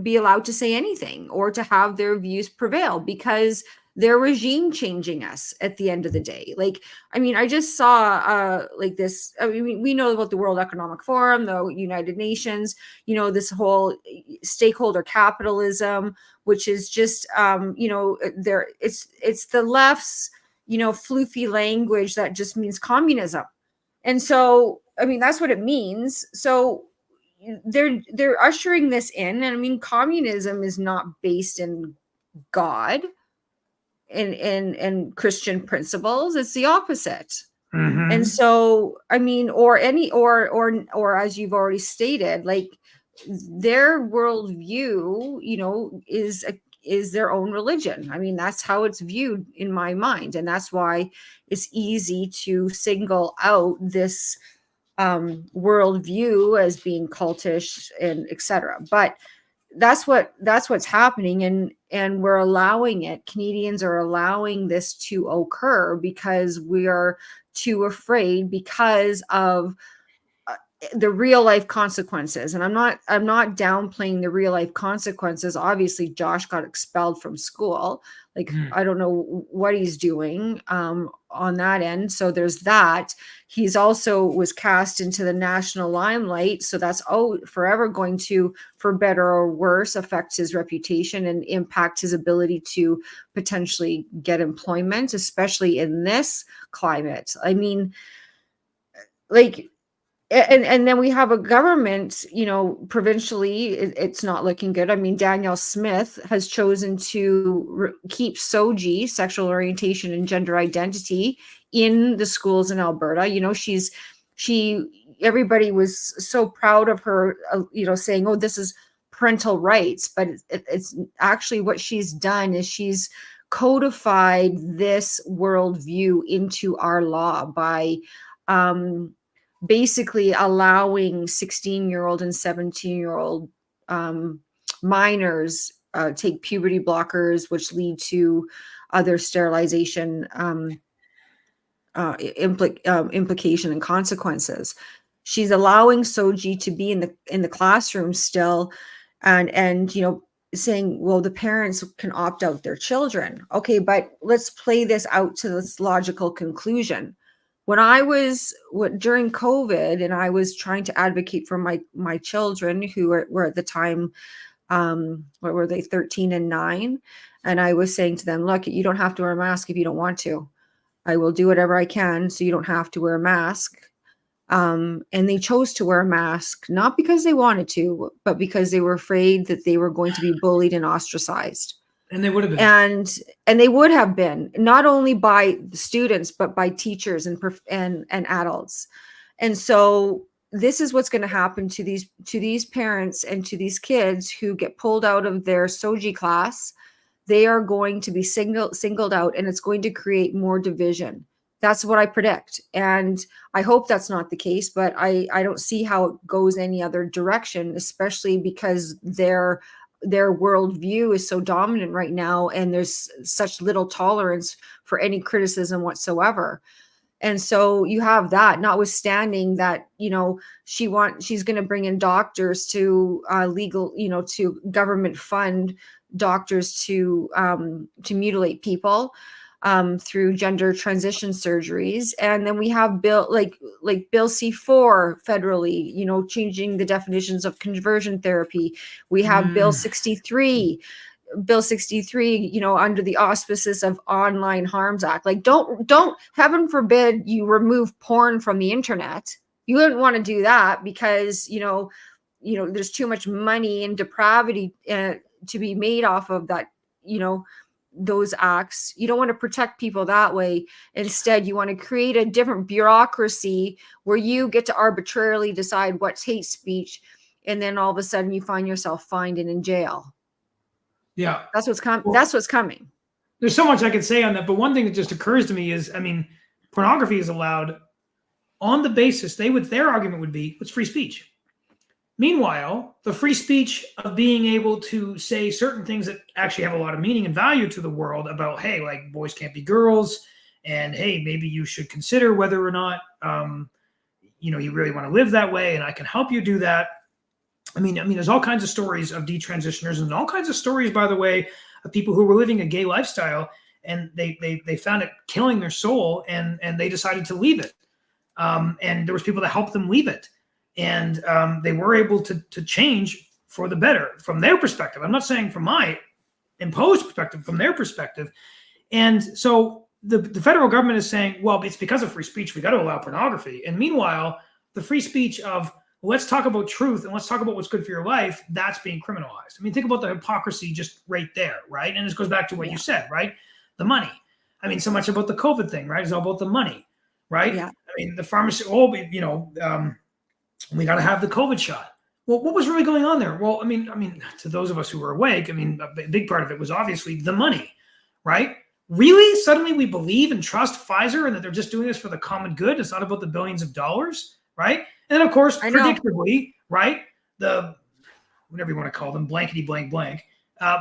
be allowed to say anything or to have their views prevail, because they're regime changing us at the end of the day. Like, I mean, I just saw like this, I mean, we know about the World Economic Forum, the United Nations, this whole stakeholder capitalism, which is just there, it's the left's floofy language that just means communism. And so, I mean, that's what it means. So they're ushering this in, and I mean, communism is not based in God and Christian principles. It's the opposite. Mm-hmm. And so, I mean, or as you've already stated, like their worldview, is their own religion. I mean, that's how it's viewed in my mind, and that's why it's easy to single out this worldview as being cultish and etc. But that's what's happening, and we're allowing it. Canadians are allowing this to occur because we are too afraid because of the real life consequences. And I'm not downplaying the real life consequences. Obviously Josh got expelled from school. Like, I don't know what he's doing on that end. So there's that. He's also was cast into the national limelight. So that's forever going to, for better or worse, affect his reputation and impact his ability to potentially get employment, especially in this climate. I mean, like, and then we have a government, provincially, it's not looking good. I mean, Danielle Smith has chosen to keep SOGI, sexual orientation and gender identity, in the schools in Alberta. Everybody was so proud of her, saying, oh, this is parental rights. But it's actually what she's done is she's codified this worldview into our law by basically allowing 16-year-old and 17-year-old minors take puberty blockers, which lead to other sterilization implication and consequences. She's allowing SOGI to be in the classroom still, and saying, well, the parents can opt out their children. Okay, but let's play this out to this logical conclusion. When I was during COVID, and I was trying to advocate for my children who were at the time, what were they, 13 and 9, and I was saying to them, look, you don't have to wear a mask if you don't want to. I will do whatever I can so you don't have to wear a mask. And they chose to wear a mask, not because they wanted to, but because they were afraid that they were going to be bullied and ostracized. And they would have been. And they would have been, not only by the students, but by teachers and adults. And so this is what's going to happen to these parents and to these kids who get pulled out of their SOGI class. They are going to be singled out, and it's going to create more division. That's what I predict. And I hope that's not the case, but I don't see how it goes any other direction, especially because their worldview is so dominant right now, and there's such little tolerance for any criticism whatsoever. And so you have that, notwithstanding that, she's going to bring in doctors to legal, to government fund doctors to mutilate people through gender transition surgeries. And then we have Bill C4 federally, changing the definitions of conversion therapy. We have Bill 63, under the auspices of Online Harms Act. Like, don't, heaven forbid you remove porn from the internet. You wouldn't want to do that because, there's too much money and depravity to be made off of that, those acts. You don't want to protect people that way. Instead, you want to create a different bureaucracy where you get to arbitrarily decide what's hate speech. And then all of a sudden you find yourself fined and in jail. Yeah. That's what's coming. That's what's coming. There's so much I could say on that, but one thing that just occurs to me is, I mean, pornography is allowed on the basis their argument would be it's free speech. Meanwhile, the free speech of being able to say certain things that actually have a lot of meaning and value to the world about, hey, like boys can't be girls, and hey, maybe you should consider whether or not you really want to live that way, and I can help you do that. I mean, there's all kinds of stories of detransitioners, and all kinds of stories, by the way, of people who were living a gay lifestyle, and they found it killing their soul, and they decided to leave it. And there was people that helped them leave it, and they were able to change for the better from their perspective. I'm not saying from my imposed perspective, from their perspective. And so the federal government is saying, well, it's because of free speech, we got to allow pornography. And meanwhile, the free speech of let's talk about truth and let's talk about what's good for your life, that's being criminalized. I mean, think about the hypocrisy just right there, right? And this goes back to what you said, right? The money. I mean, so much about the COVID thing, right? It's all about the money, right? Yeah. I mean, the pharmacy, we got to have the COVID shot. Well, what was really going on there? Well, I mean, to those of us who were awake, I mean, a big part of it was obviously the money, right? Really? Suddenly we believe and trust Pfizer and that they're just doing this for the common good. It's not about the billions of dollars, right? And then, of course, predictably, right, the whatever you want to call them, blankety blank blank,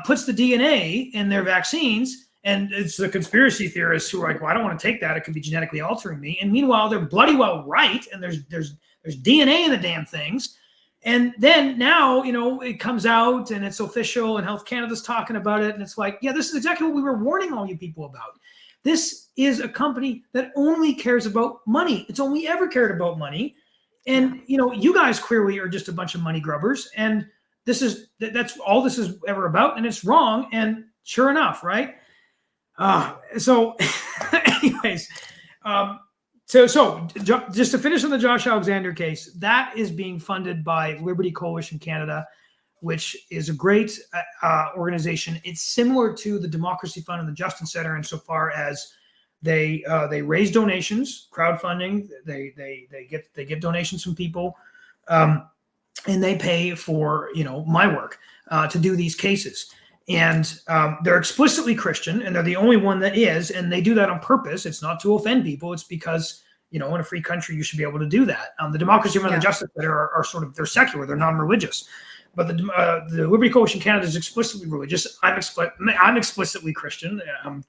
puts the DNA in their vaccines. And it's the conspiracy theorists who are like, well, I don't want to take that. It could be genetically altering me. And meanwhile, they're bloody well right. And there's DNA in the damn things. And then now, it comes out and it's official and Health Canada's talking about it. And it's like, yeah, this is exactly what we were warning all you people about. This is a company that only cares about money. It's only ever cared about money. And, you guys clearly are just a bunch of money grubbers. And that's all this is ever about. And it's wrong. And sure enough, right? So anyways, so just to finish on the Josh Alexander case, that is being funded by Liberty Coalition Canada, which is a great organization. It's similar to the Democracy Fund and the Justin Center insofar as they raise donations, crowdfunding. They get donations from people, and they pay for my work to do these cases. And they're explicitly Christian, and they're the only one that is, and they do that on purpose. It's not to offend people. It's because, in a free country, you should be able to do that. The Democracy Fund and the Justice Center are sort of, they're secular, they're non-religious. But the Liberty Coalition Canada is explicitly religious. I'm explicitly Christian.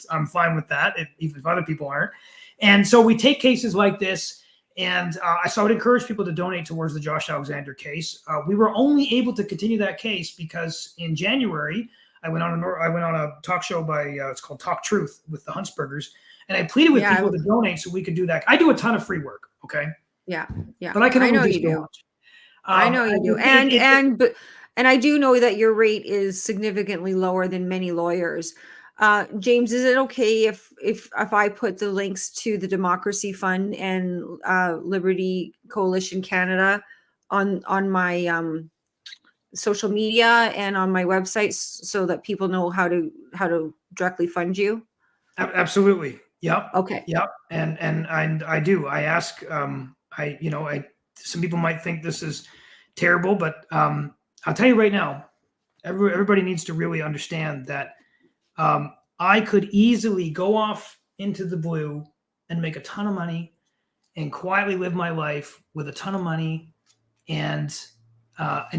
I'm fine with that, even if other people aren't. And so we take cases like this, and so I would encourage people to donate towards the Josh Alexander case. We were only able to continue that case because in January, I went on a talk show by it's called Talk Truth with the Huntsbergers, and I pleaded with people to donate so we could do that. I do a ton of free work, okay? Yeah. But I can only do so much. I know you do, and I do know that your rate is significantly lower than many lawyers. James, is it okay if I put the links to the Democracy Fund and Liberty Coalition Canada on my social media and on my website so that people know how to directly fund you? Absolutely. Yep. Okay. Yep. And I do. I ask. Some people might think this is terrible, but I'll tell you right now, everybody needs to really understand that I could easily go off into the blue and make a ton of money and quietly live my life with a ton of money and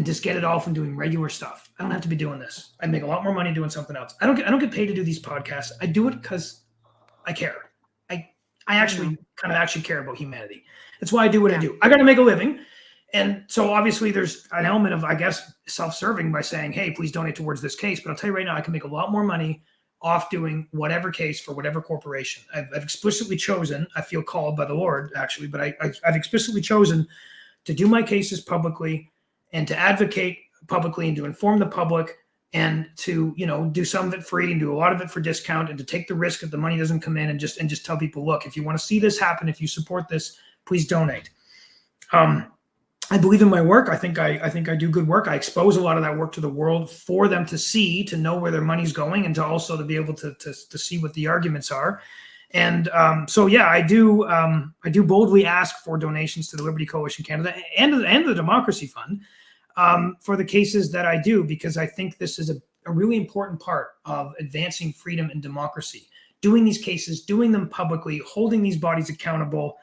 just get it all from doing regular stuff. I don't have to be doing this. I make a lot more money doing something else. I don't get paid to do these podcasts. I do it because I care. I actually care about humanity. That's why I do what I do. I got to make a living. And so obviously there's an element of, I guess, self-serving by saying, hey, please donate towards this case. But I'll tell you right now, I can make a lot more money off doing whatever case for whatever corporation. I've explicitly chosen, I feel called by the Lord, actually, but I've explicitly chosen to do my cases publicly and to advocate publicly and to inform the public and to, do some of it free and do a lot of it for discount and to take the risk that the money doesn't come in and just tell people, look, if you want to see this happen, if you support this, please donate. I believe in my work. I think I do good work. I expose a lot of that work to the world for them to see, to know where their money's going, and to also to be able to see what the arguments are. And I do boldly ask for donations to the Liberty Coalition Canada and the Democracy Fund for the cases that I do, because I think this is a really important part of advancing freedom and democracy. Doing these cases, doing them publicly, holding these bodies accountable,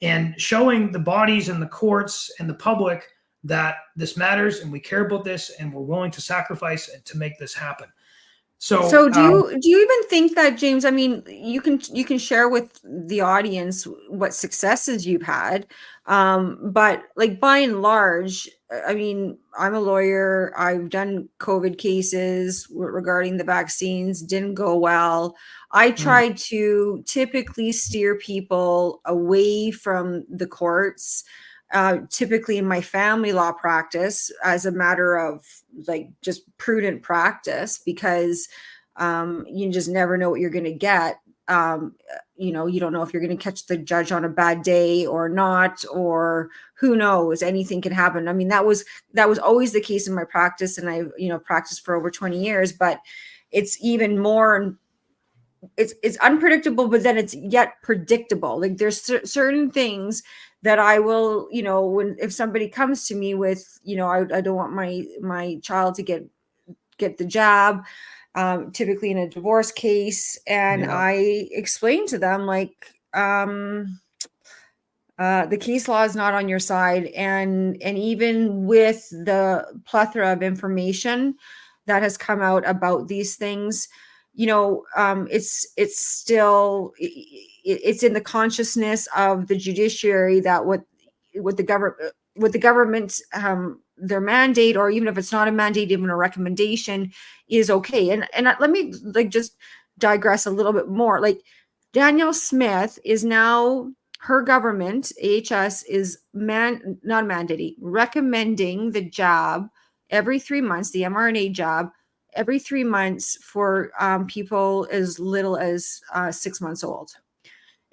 and showing the bodies and the courts and the public that this matters and we care about this and we're willing to sacrifice to make this happen. So do you even think that, James, I mean, you can share with the audience what successes you've had, but like by and large, I mean, I'm a lawyer. I've done COVID cases regarding the vaccines, didn't go well. I tried to typically steer people away from the courts, typically in my family law practice, as a matter of like just prudent practice, because you just never know what you're going to get. You know, you don't know if you're going to catch the judge on a bad day or not, or who knows, anything can happen. I mean, that was always the case in my practice, and I, you know, practiced for over 20 years, but it's even more, it's unpredictable, but then it's yet predictable. Like there's certain things that I will, you know, if somebody comes to me with, you know, I don't want my child to get the jab, typically in a divorce case, and I explain to them like, the case law is not on your side, and even with the plethora of information that has come out about these things, you know, it's still, it's in the consciousness of the judiciary that what the government, their mandate, or even if it's not a mandate, even a recommendation, is okay. And let me like just digress a little bit more. Like Danielle Smith is now, her government, AHS, is not mandating, recommending the jab every 3 months, the mRNA jab every 3 months for people as little as 6 months old.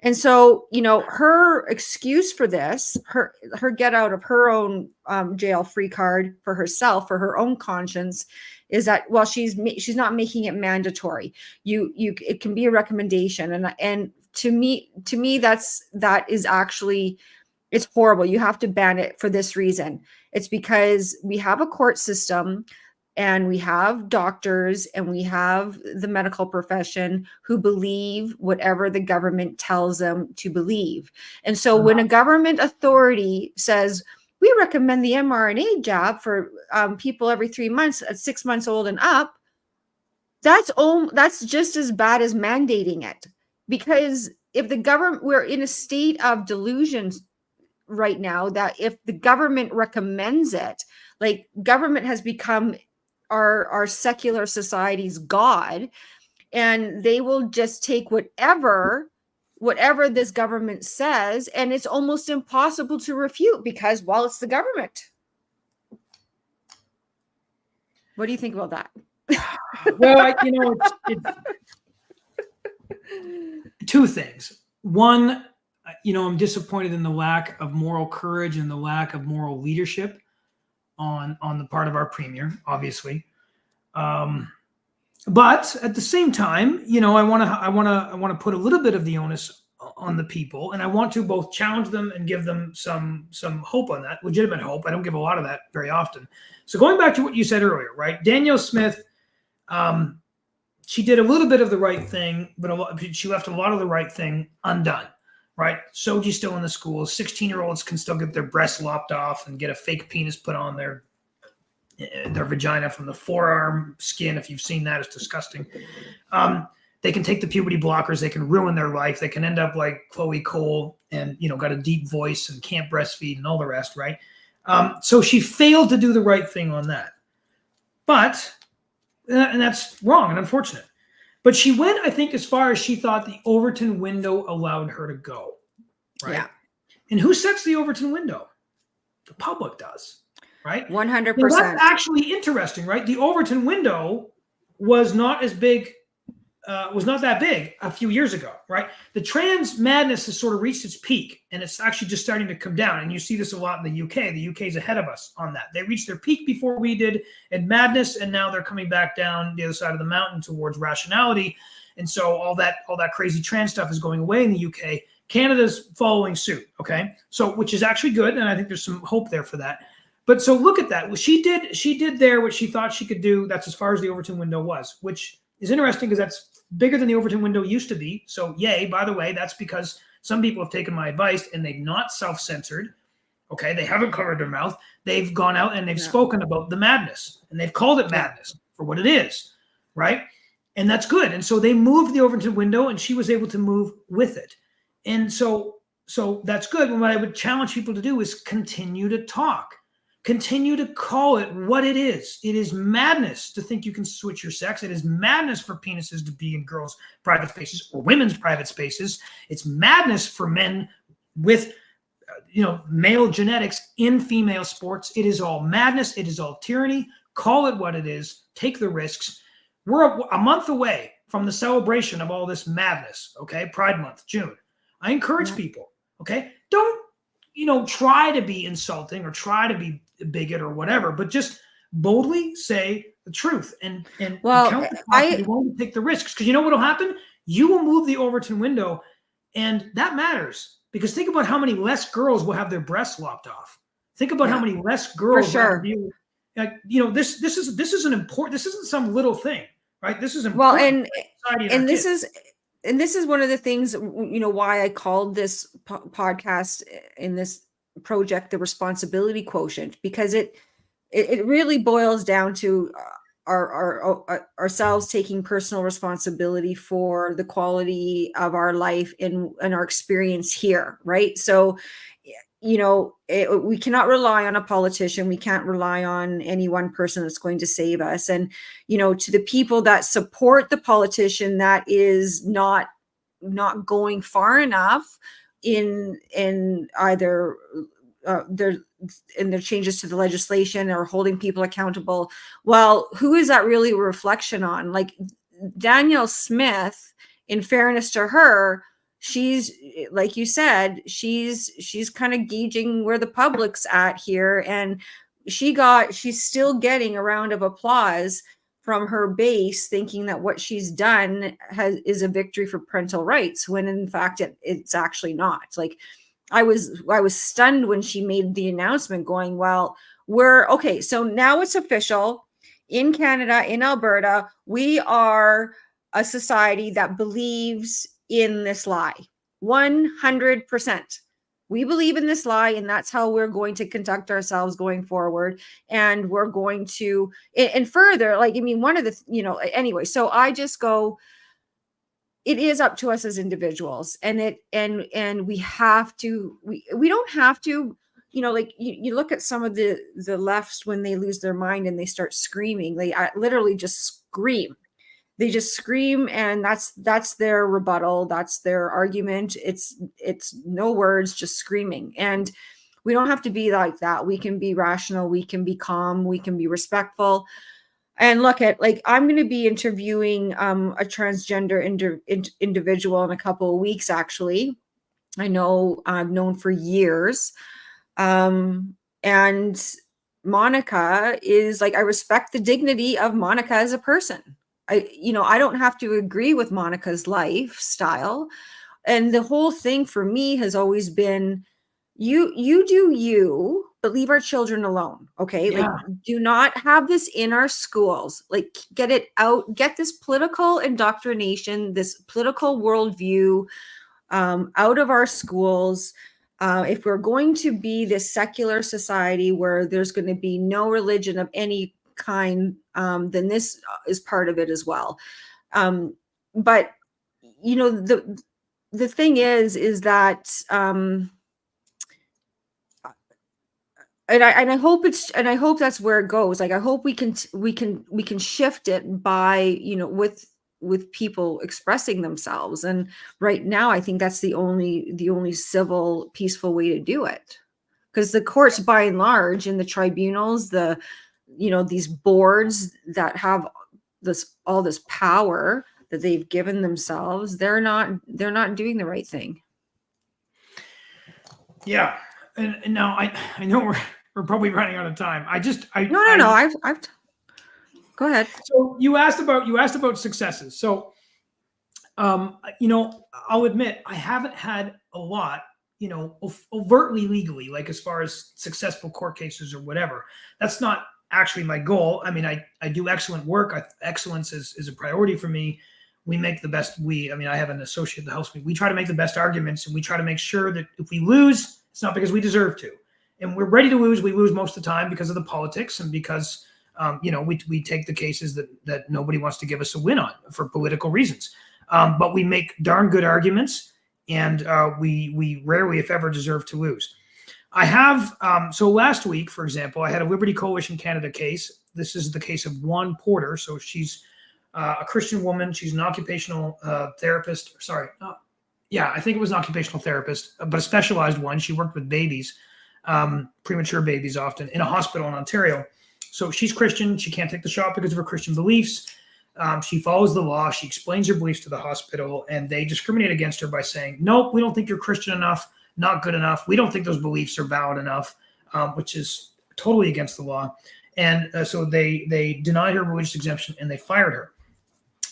And so, you know, her excuse for this, her get out of her own jail free card for herself, for her own conscience, is that, well, she's not making it mandatory. It can be a recommendation, and to me that is actually, it's horrible. You have to ban it for this reason. It's because we have a court system, and we have doctors, and we have the medical profession who believe whatever the government tells them to believe. And so when a government authority says, we recommend the mRNA jab for people every 3 months at 6 months old and up, that's just as bad as mandating it. Because if the government, we're in a state of delusion right now, that if the government recommends it, like government has become our secular society's god, and they will just take whatever this government says, and it's almost impossible to refute because, well, it's the government. What do you think about that? Well, you know, it's two things. One, you know, I'm disappointed in the lack of moral courage and the lack of moral leadership on the part of our premier, obviously. But at the same time, you know, I want to put a little bit of the onus on the people, and I want to both challenge them and give them some hope on that, legitimate hope. I don't give a lot of that very often. So going back to what you said earlier, right? Danielle Smith, she did a little bit of the right thing, but she left a lot of the right thing undone. Right? Soji's still in the schools. 16-year-olds can still get their breasts lopped off and get a fake penis put on their vagina from the forearm skin. If you've seen that, it's disgusting. They can take the puberty blockers. They can ruin their life. They can end up like Chloe Cole and, you know, got a deep voice and can't breastfeed and all the rest, right? So she failed to do the right thing on that. But, and that's wrong and unfortunate. But she went, I think, as far as she thought the Overton window allowed her to go, right? Yeah. And who sets the Overton window? The public does, right? 100%. Well, that's actually interesting, right? The Overton window was not as big, was not that big a few years ago, right? The trans madness has sort of reached its peak, and it's actually just starting to come down. And you see this a lot in the UK. The UK is ahead of us on that. They reached their peak before we did in madness, and now they're coming back down the other side of the mountain towards rationality. And so all that crazy trans stuff is going away in the UK. Canada's following suit, okay? So, which is actually good, and I think there's some hope there for that. But so look at that. Well, she did there what she thought she could do. That's as far as the Overton window was, which is interesting because that's bigger than the Overton window used to be. So yay, by the way, that's because some people have taken my advice and they've not self-censored, Okay. They haven't covered their mouth. They've gone out and they've spoken about the madness, and they've called it madness for what it is. Right. And that's good. And so they moved the Overton window, and she was able to move with it. And so that's good. And what I would challenge people to do is continue to talk. Continue to call it what it is. It is madness to think you can switch your sex. It is madness for penises to be in girls' private spaces or women's private spaces. It's madness for men with, male genetics in female sports. It is all madness. It is all tyranny. Call it what it is. Take the risks. We're a month away from the celebration of all this madness. Okay, Pride Month, June. I encourage people. Okay, don't try to be insulting or try to be a bigot or whatever, but just boldly say the truth and count the cost. You won't take the risks, because you know what will happen? You will move the Overton window, and that matters, because think about how many less girls will have their breasts lopped off. Think about how many less girls. For sure. This is an important. This isn't some little thing, right? This is important. Well, and this is one of the things, why I called this podcast in this project the responsibility quotient, because it really boils down to ourselves taking personal responsibility for the quality of our life and our experience here, right? So, we cannot rely on a politician. We can't rely on any one person that's going to save us. And, to the people that support the politician that is not going far enough in either their changes to the legislation or holding people accountable. Well, who is that really a reflection on? Like Danielle Smith, in fairness to her, she's, like you said, she's kind of gauging where the public's at here. And she's still getting a round of applause from her base, thinking that what she's done is a victory for parental rights, when in fact it's actually not. Like I was stunned when she made the announcement, going, well, so now it's official in Canada, in Alberta, we are a society that believes in this lie. 100%. We believe in this lie, and that's how we're going to conduct ourselves going forward. And we're going to, and further, one of the, anyway, so I just go, it is up to us as individuals, and we have to, we don't have to, you look at some of the lefts when they lose their mind and they start screaming, they literally just scream. They just scream, and that's their rebuttal. That's their argument. It's no words, just screaming. And we don't have to be like that. We can be rational. We can be calm. We can be respectful. And look at, I'm going to be interviewing a transgender individual in a couple of weeks, actually. I know I've known for years. And Monica is I respect the dignity of Monica as a person. I don't have to agree with Monica's lifestyle. And the whole thing for me has always been, you do you, but leave our children alone. Okay. Yeah. Do not have this in our schools. Get it out, get this political indoctrination, this political worldview out of our schools. If we're going to be this secular society where there's going to be no religion of any kind, then this is part of it as well. But the thing is that and I hope that's where it goes. I hope we can shift it by with people expressing themselves. And right now I think that's the only civil, peaceful way to do it, because the courts, by and large, in the tribunals, these boards that have all this power that they've given themselves, they're not doing the right thing. Yeah. And now I know we're probably running out of time. No. I've go ahead. So you asked about successes. So, I'll admit I haven't had a lot, overtly legally, as far as successful court cases or whatever. That's not actually my goal. I mean, I do excellent work. Excellence is a priority for me. We make the best. I have an associate that helps me. We try to make the best arguments, and we try to make sure that if we lose, it's not because we deserve to. and we're ready to lose. We lose most of the time because of the politics and because we take the cases that nobody wants to give us a win on for political reasons. But we make darn good arguments, and we rarely, if ever, deserve to lose. I have, so last week, for example, I had a Liberty Coalition Canada case. This is the case of Juan Porter. So she's a Christian woman. She's an occupational therapist. I think it was an occupational therapist, but a specialized one. She worked with babies, premature babies often, in a hospital in Ontario. So she's Christian. She can't take the shot because of her Christian beliefs. She follows the law. She explains her beliefs to the hospital, and they discriminate against her by saying, nope, we don't think you're Christian enough, not good enough. We don't think those beliefs are valid enough, which is totally against the law. And so they denied her religious exemption, and they fired her.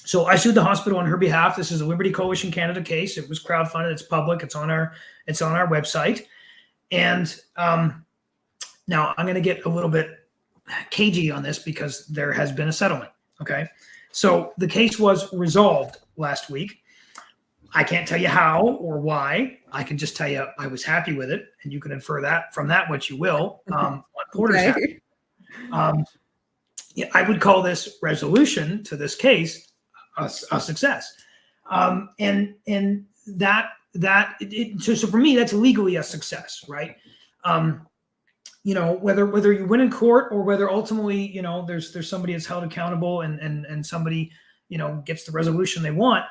So I sued the hospital on her behalf. This is a Liberty Coalition Canada case. It was crowdfunded. It's public. It's on our website. And now I'm going to get a little bit cagey on this because there has been a settlement. Okay. So the case was resolved last week. I can't tell you how or why. I can just tell you I was happy with it, and you can infer that from that what you will. On Porter's happy. I would call this resolution to this case a success, and so for me that's legally a success, right? Whether you win in court or whether ultimately there's somebody that's held accountable and somebody gets the resolution they want.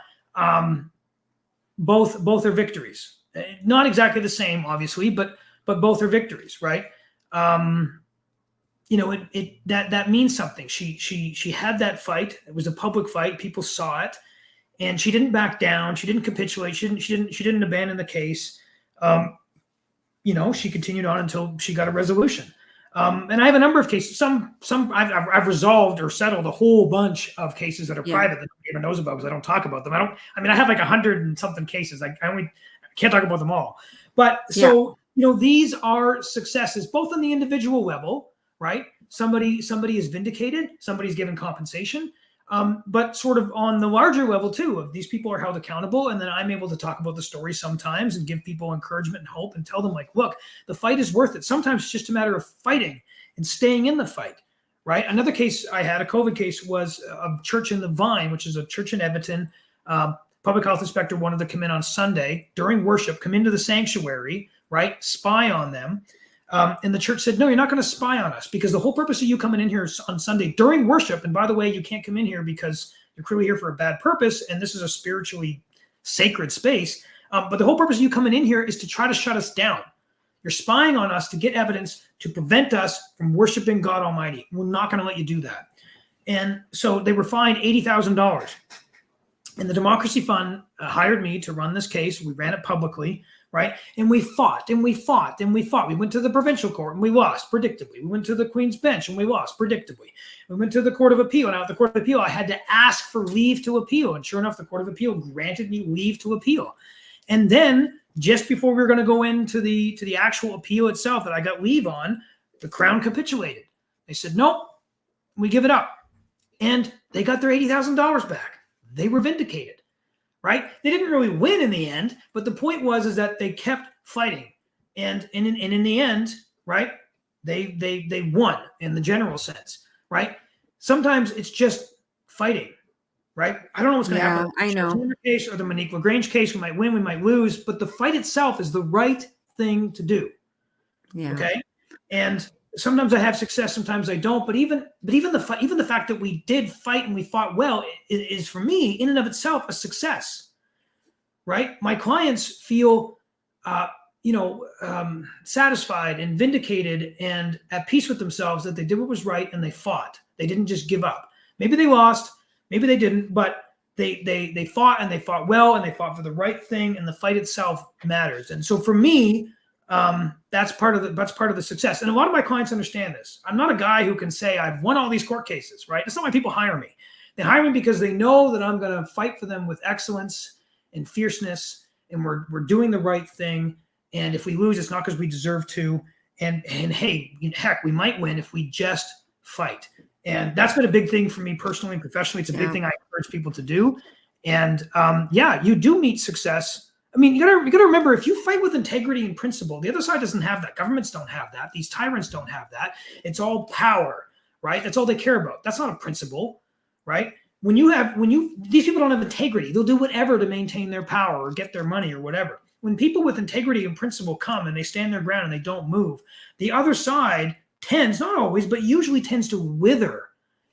Both are victories. Not exactly the same, obviously, but both are victories, right? That means something. She had that fight. It was a public fight. People saw it, and she didn't back down. She didn't capitulate. She didn't abandon the case. She continued on until she got a resolution. And I have a number of cases. Some I've resolved or settled a whole bunch of cases that are private that nobody even knows about because I don't talk about them. I have like 100 and something cases. I can't talk about them all. But so these are successes both on the individual level, right? Somebody is vindicated. Somebody's given compensation. But sort of on the larger level too, of these people are held accountable, and then I'm able to talk about the story sometimes and give people encouragement and hope and tell them like, look, the fight is worth it. Sometimes it's just a matter of fighting and staying in the fight, right? Another case I had, a COVID case, was a church in the Vine, which is a church in Edmonton. Public health inspector wanted to come in on Sunday during worship, come into the sanctuary, right? Spy on them. And the church said, no, you're not going to spy on us because the whole purpose of you coming in here on Sunday during worship, and by the way, you can't come in here because you're clearly here for a bad purpose, and this is a spiritually sacred space. But the whole purpose of you coming in here is to try to shut us down. You're spying on us to get evidence to prevent us from worshiping God Almighty. We're not going to let you do that. And so they were fined $80,000. And the Democracy Fund hired me to run this case. We ran it publicly. Right. And we fought and we fought and we fought. We went to the provincial court and we lost predictably. We went to the Queen's Bench and we lost predictably. We went to the Court of Appeal. Now at the Court of Appeal, I had to ask for leave to appeal. And sure enough, the Court of Appeal granted me leave to appeal. And then just before we were going to go into the actual appeal itself that I got leave on, the Crown capitulated. They said, nope, we give it up. And they got their $80,000 back. They were vindicated. Right? They didn't really win in the end, but the point was that they kept fighting. And in the end, right, they won in the general sense, right? Sometimes it's just fighting, right? I don't know what's going to happen. I know. The case or the Monica LaGrange case, we might win, we might lose, but the fight itself is the right thing to do. Yeah. Okay. And sometimes I have success, sometimes I don't. But even the fact that we did fight and we fought well is for me in and of itself a success, right? My clients feel, satisfied and vindicated and at peace with themselves that they did what was right and they fought. They didn't just give up. Maybe they lost, maybe they didn't, but they fought and they fought well and they fought for the right thing, and the fight itself matters. And so for me, that's part of the success. And a lot of my clients understand this. I'm not a guy who can say I've won all these court cases, right? That's not why people hire me. They hire me because they know that I'm going to fight for them with excellence and fierceness, and we're doing the right thing. And if we lose, it's not because we deserve to. And hey, heck, we might win if we just fight. And that's been a big thing for me personally and professionally. It's a big thing I encourage people to do. And you do meet success I mean, you gotta remember, if you fight with integrity and principle, the other side doesn't have that. Governments don't have that. These tyrants don't have that. It's all power, right? That's all they care about. That's not a principle, right? These people don't have integrity. They'll do whatever to maintain their power or get their money or whatever. When people with integrity and principle come and they stand their ground and they don't move, the other side tends, not always, but usually tends to wither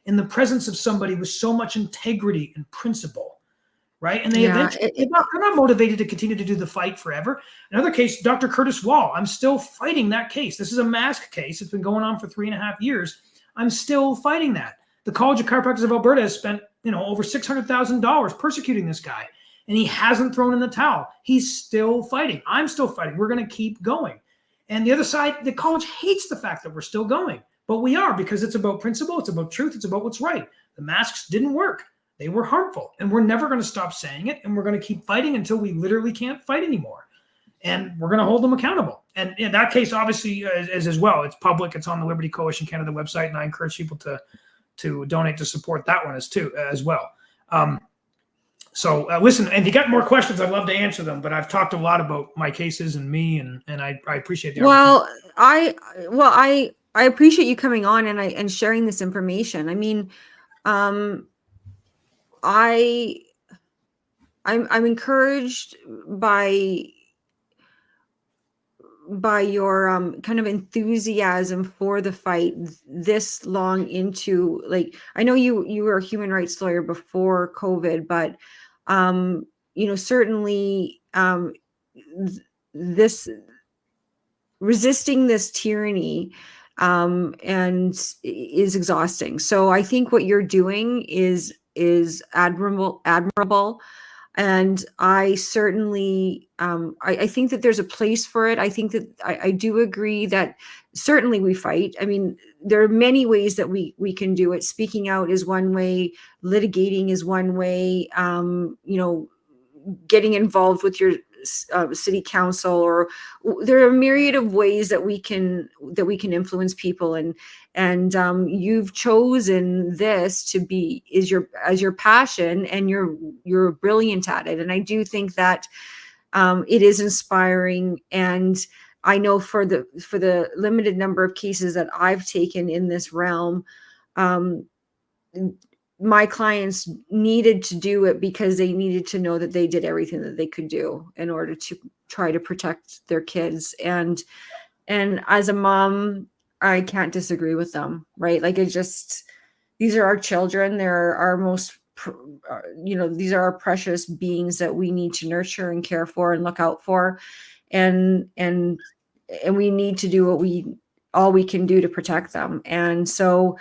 in the presence of somebody with so much integrity and principle. Right. And they eventually, they're not motivated to continue to do the fight forever. Another case, Dr. Curtis Wall. I'm still fighting that case. This is a mask case. It's been going on for 3.5 years. I'm still fighting that. The College of Chiropractors of Alberta has spent, over $600,000 persecuting this guy, and he hasn't thrown in the towel. He's still fighting. I'm still fighting. We're going to keep going. And the other side, the college hates the fact that we're still going, but we are, because it's about principle. It's about truth. It's about what's right. The masks didn't work. They were harmful, and we're never going to stop saying it, and we're going to keep fighting until we literally can't fight anymore. And we're going to hold them accountable. And in that case, obviously, is as well. It's public. It's on the Liberty Coalition Canada website, and I encourage people to donate to support that one as well. So listen, and if you got more questions, I'd love to answer them. But I've talked a lot about my cases and me, and I appreciate the opportunity. I appreciate you coming on and sharing this information. I mean, I'm encouraged by your kind of enthusiasm for the fight this long into, like, I know you were a human rights lawyer before COVID, but certainly this resisting this tyranny and is exhausting. So I think what you're doing is admirable. And I certainly, I think that there's a place for it. I think that I do agree that certainly we fight. I mean, there are many ways that we can do it. Speaking out is one way. Litigating is one way. Getting involved with your city council, or there are a myriad of ways that we can influence people, and you've chosen this to be as your passion, and you're brilliant at it. And I do think that it is inspiring. And I know for the limited number of cases that I've taken in this realm, my clients needed to do it because they needed to know that they did everything that they could do in order to try to protect their kids. And as a mom, I can't disagree with them, right? Like, these are our children. They're our most, these are our precious beings that we need to nurture and care for and look out for. And we need to do all we can do to protect them. And so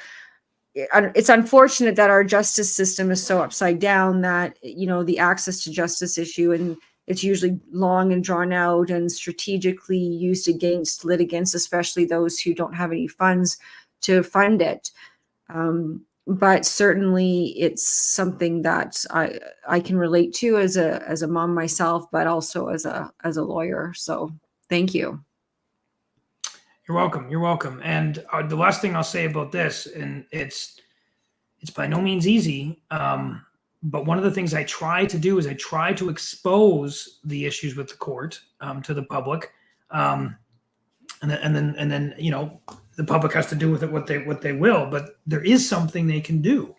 it's unfortunate that our justice system is so upside down that, the access to justice issue, and it's usually long and drawn out and strategically used against litigants, especially those who don't have any funds to fund it. But certainly it's something that I can relate to as a mom myself, but also as a lawyer. So thank you. You're welcome. You're welcome. And the last thing I'll say about this, and it's by no means easy, but one of the things I try to do is I try to expose the issues with the court to the public, and then the public has to do with it what they will. But there is something they can do,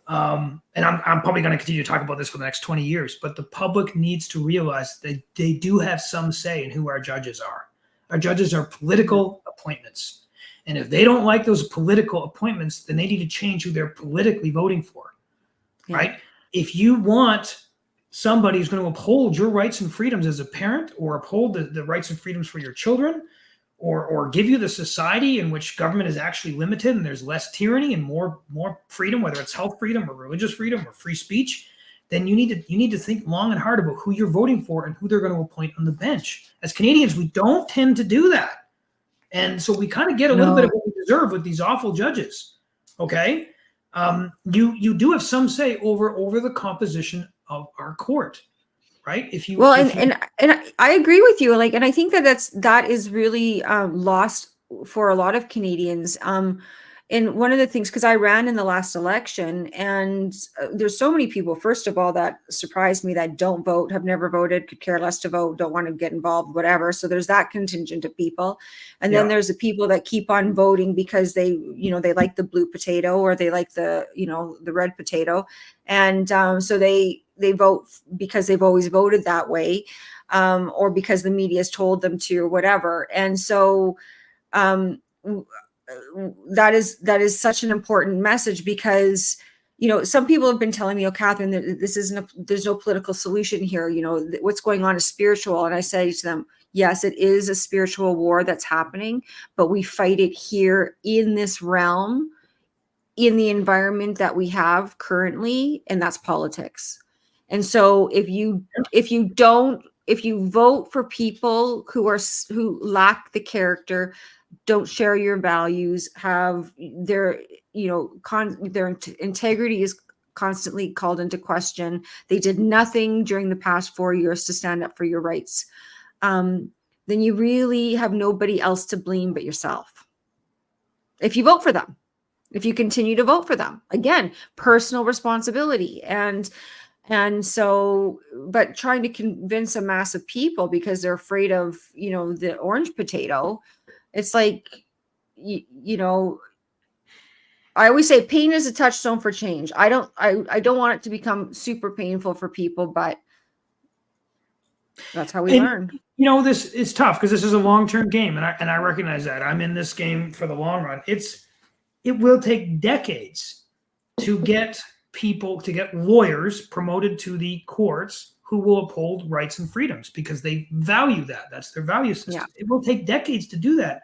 and I'm probably going to continue to talk about this for the next 20 years. But the public needs to realize that they do have some say in who our judges are. Our judges are political appointments. And if they don't like those political appointments, then they need to change who they're politically voting for, right? If you want somebody who's going to uphold your rights and freedoms as a parent, or uphold the rights and freedoms for your children, or give you the society in which government is actually limited and there's less tyranny and more freedom, whether it's health freedom or religious freedom or free speech, then you need to think long and hard about who you're voting for and who they're going to appoint on the bench. As Canadians, we don't tend to do that. And so we kind of get a little bit of what we deserve with these awful judges. Okay. You do have some say over the composition of our court, right? And I agree with you. Like, and I think that is really lost for a lot of Canadians. And one of the things, because I ran in the last election, and there's so many people, first of all, that surprised me that don't vote, have never voted, could care less to vote, don't want to get involved, whatever. So there's that contingent of people. And then there's the people that keep on voting because they, they like the blue potato, or they like the, the red potato. And so they vote because they've always voted that way, or because the media has told them to, or whatever. And so, that is such an important message, because some people have been telling me, oh, Katherine, there's no political solution here, what's going on is spiritual. And I say to them, yes, it is a spiritual war that's happening, but we fight it here in this realm, in the environment that we have currently, and that's politics. And so if you vote for people who lack the character, don't share your values, have their integrity is constantly called into question, they did nothing during the past 4 years to stand up for your rights, then you really have nobody else to blame but yourself. If you vote for them, if you continue to vote for them, again, personal responsibility. And so, but trying to convince a mass of people because they're afraid of, the orange potato, it's like, I always say pain is a touchstone for change. I don't want it to become super painful for people, but that's how we learn. This is tough because this is a long-term game, and I recognize that. I'm in this game for the long run. It will take decades to get lawyers promoted to the courts who will uphold rights and freedoms because they value that. That's their value system. Yeah. It will take decades to do that.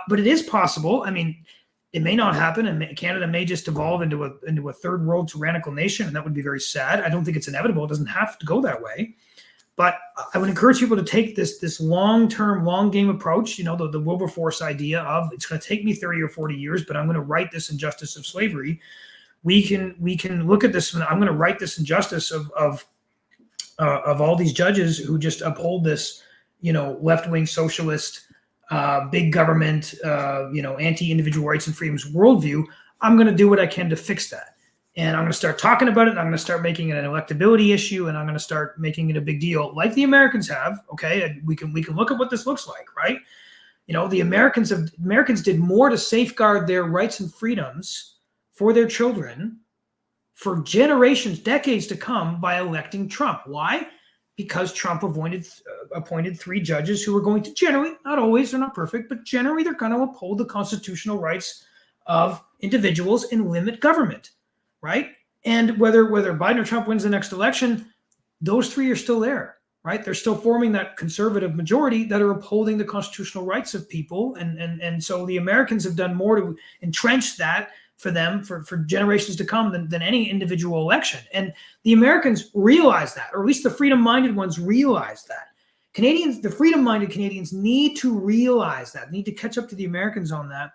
But it is possible. I mean, it may not happen, and Canada may just evolve into a third world tyrannical nation, and that would be very sad. I don't think it's inevitable. It doesn't have to go that way. But I would encourage people to take this long-term, long-game approach, the Wilberforce idea of it's going to take me 30 or 40 years, but I'm going to right this injustice of slavery. We can look at this, and I'm going to right this injustice of all these judges who just uphold this, left-wing socialist, big government, anti-individual rights and freedoms worldview. I'm going to do what I can to fix that. And I'm going to start talking about it. And I'm going to start making it an electability issue, and I'm going to start making it a big deal, like the Americans have. Okay, and we can look at what this looks like, right? The Americans did more to safeguard their rights and freedoms for their children for generations, decades to come, by electing Trump. Why? Because Trump appointed 3 judges who are going to generally, not always, they're not perfect, but generally they're going to uphold the constitutional rights of individuals and limit government. Right? And whether Biden or Trump wins the next election, those 3 are still there, right? They're still forming that conservative majority that are upholding the constitutional rights of people. And so the Americans have done more to entrench that for them for generations to come than any individual election. And the Americans realize that, or at least the freedom-minded ones realize that. The freedom-minded Canadians need to realize that, need to catch up to the Americans on that.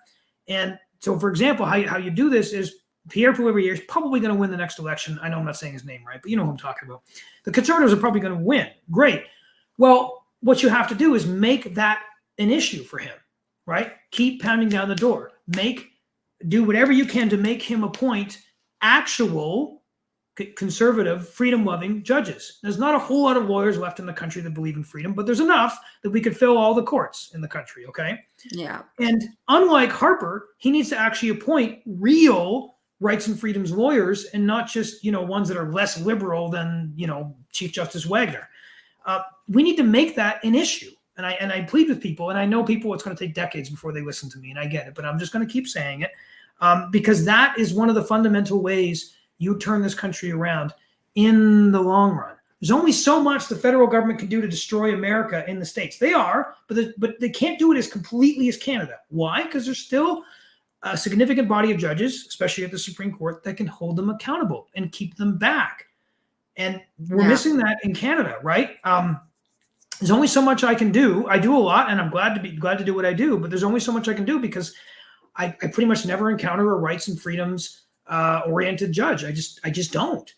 And so, for example, how you do this is Pierre Poilievre is probably going to win the next election. I know I'm not saying his name right, but you know who I'm talking about. The Conservatives are probably going to win. Great. Well, what you have to do is make that an issue for him, right? Keep pounding down the door. Do whatever you can to make him appoint actual conservative, freedom-loving judges. There's not a whole lot of lawyers left in the country that believe in freedom, but there's enough that we could fill all the courts in the country, okay? Yeah. And unlike Harper, he needs to actually appoint real rights and freedoms lawyers, and not just ones that are less liberal than Chief Justice Wagner. We need to make that an issue, and I plead with people, and I know people it's going to take decades before they listen to me, and I get it, but I'm just going to keep saying it because that is one of the fundamental ways you turn this country around in the long run. There's only so much the federal government can do to destroy America in the states. They are, but they can't do it as completely as Canada. Why? Because there's still a significant body of judges, especially at the Supreme Court, that can hold them accountable and keep them back. And we're missing that in Canada, right? There's only so much I can do. I do a lot, and I'm glad to do what I do, but there's only so much I can do because I pretty much never encounter a rights and freedoms oriented judge. I just don't.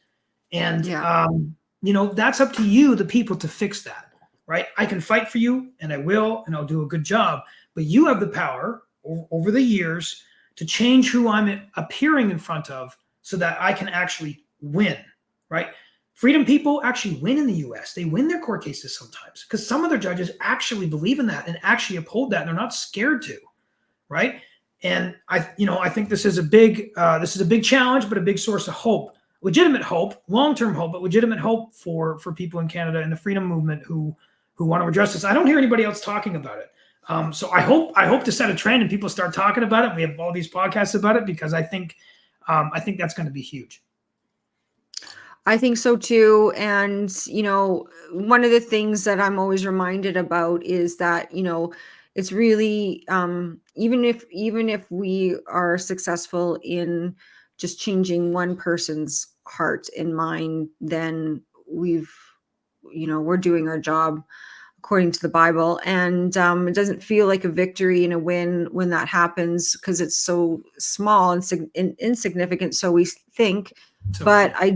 And that's up to you, the people, to fix that, right? I can fight for you, and I will, and I'll do a good job, but you have the power over the years to change who I'm appearing in front of so that I can actually win, right? Freedom people actually win in the US. They win their court cases sometimes because some of their judges actually believe in that and actually uphold that, and they're not scared to, right? And I think this is a big challenge, but a big source of hope, legitimate hope, long-term hope, but legitimate hope for people in Canada and the freedom movement who want to address this. I don't hear anybody else talking about it. So I hope to set a trend and people start talking about it. We have all these podcasts about it because I think that's going to be huge. I think so too. And, one of the things that I'm always reminded about is that, it's really, even if we are successful in just changing one person's heart and mind, then we're doing our job according to the Bible. And it doesn't feel like a victory and a win when that happens because it's so small and insignificant. So we think, but I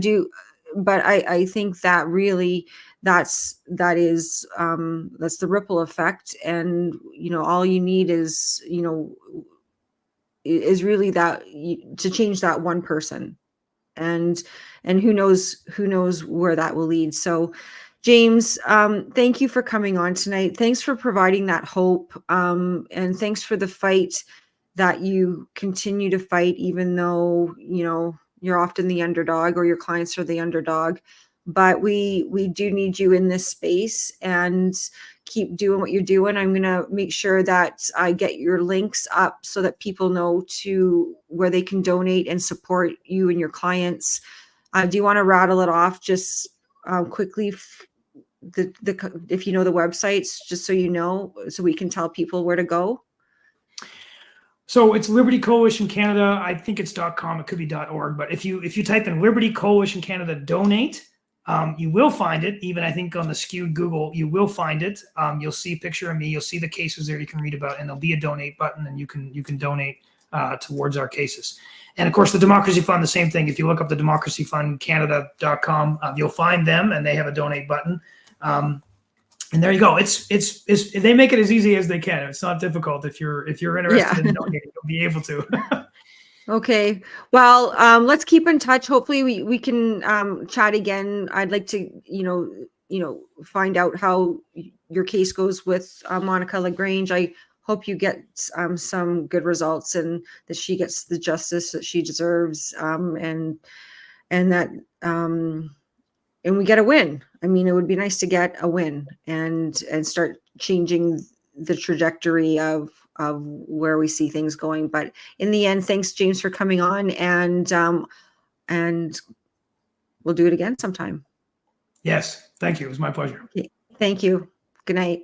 think that really that's the ripple effect. And, all you need is really that to change that one person, and who knows where that will lead. So James, thank you for coming on tonight. Thanks for providing that hope. And thanks for the fight that you continue to fight, even though, you're often the underdog or your clients are the underdog. But we do need you in this space, and keep doing what you're doing. I'm going to make sure that I get your links up so that people know to where they can donate and support you and your clients. Do you want to rattle it off just quickly? If you know the websites, just so we can tell people where to go. So it's Liberty Coalition Canada. I think it's .com. It could be .org. But if you type in Liberty Coalition Canada donate, you will find it. Even I think on the skewed Google, you will find it. You'll see a picture of me. You'll see the cases there you can read about, and there'll be a donate button, and you can donate towards our cases. And of course, the Democracy Fund, the same thing. If you look up the democracyfundcanada.com, you'll find them, and they have a donate button. And there you go. It's they make it as easy as they can. It's not difficult. If you're interested in donating, you'll be able to. Okay. Well, let's keep in touch. Hopefully we can chat again. I'd like to, find out how your case goes with Monica LaGrange. I hope you get some good results and that she gets the justice that she deserves, and that and we get a win. I mean, it would be nice to get a win and start changing the trajectory of where we see things going. But in the end, thanks, James, for coming on, and we'll do it again sometime. Yes, thank you. It was my pleasure. Okay. Thank you. Good night.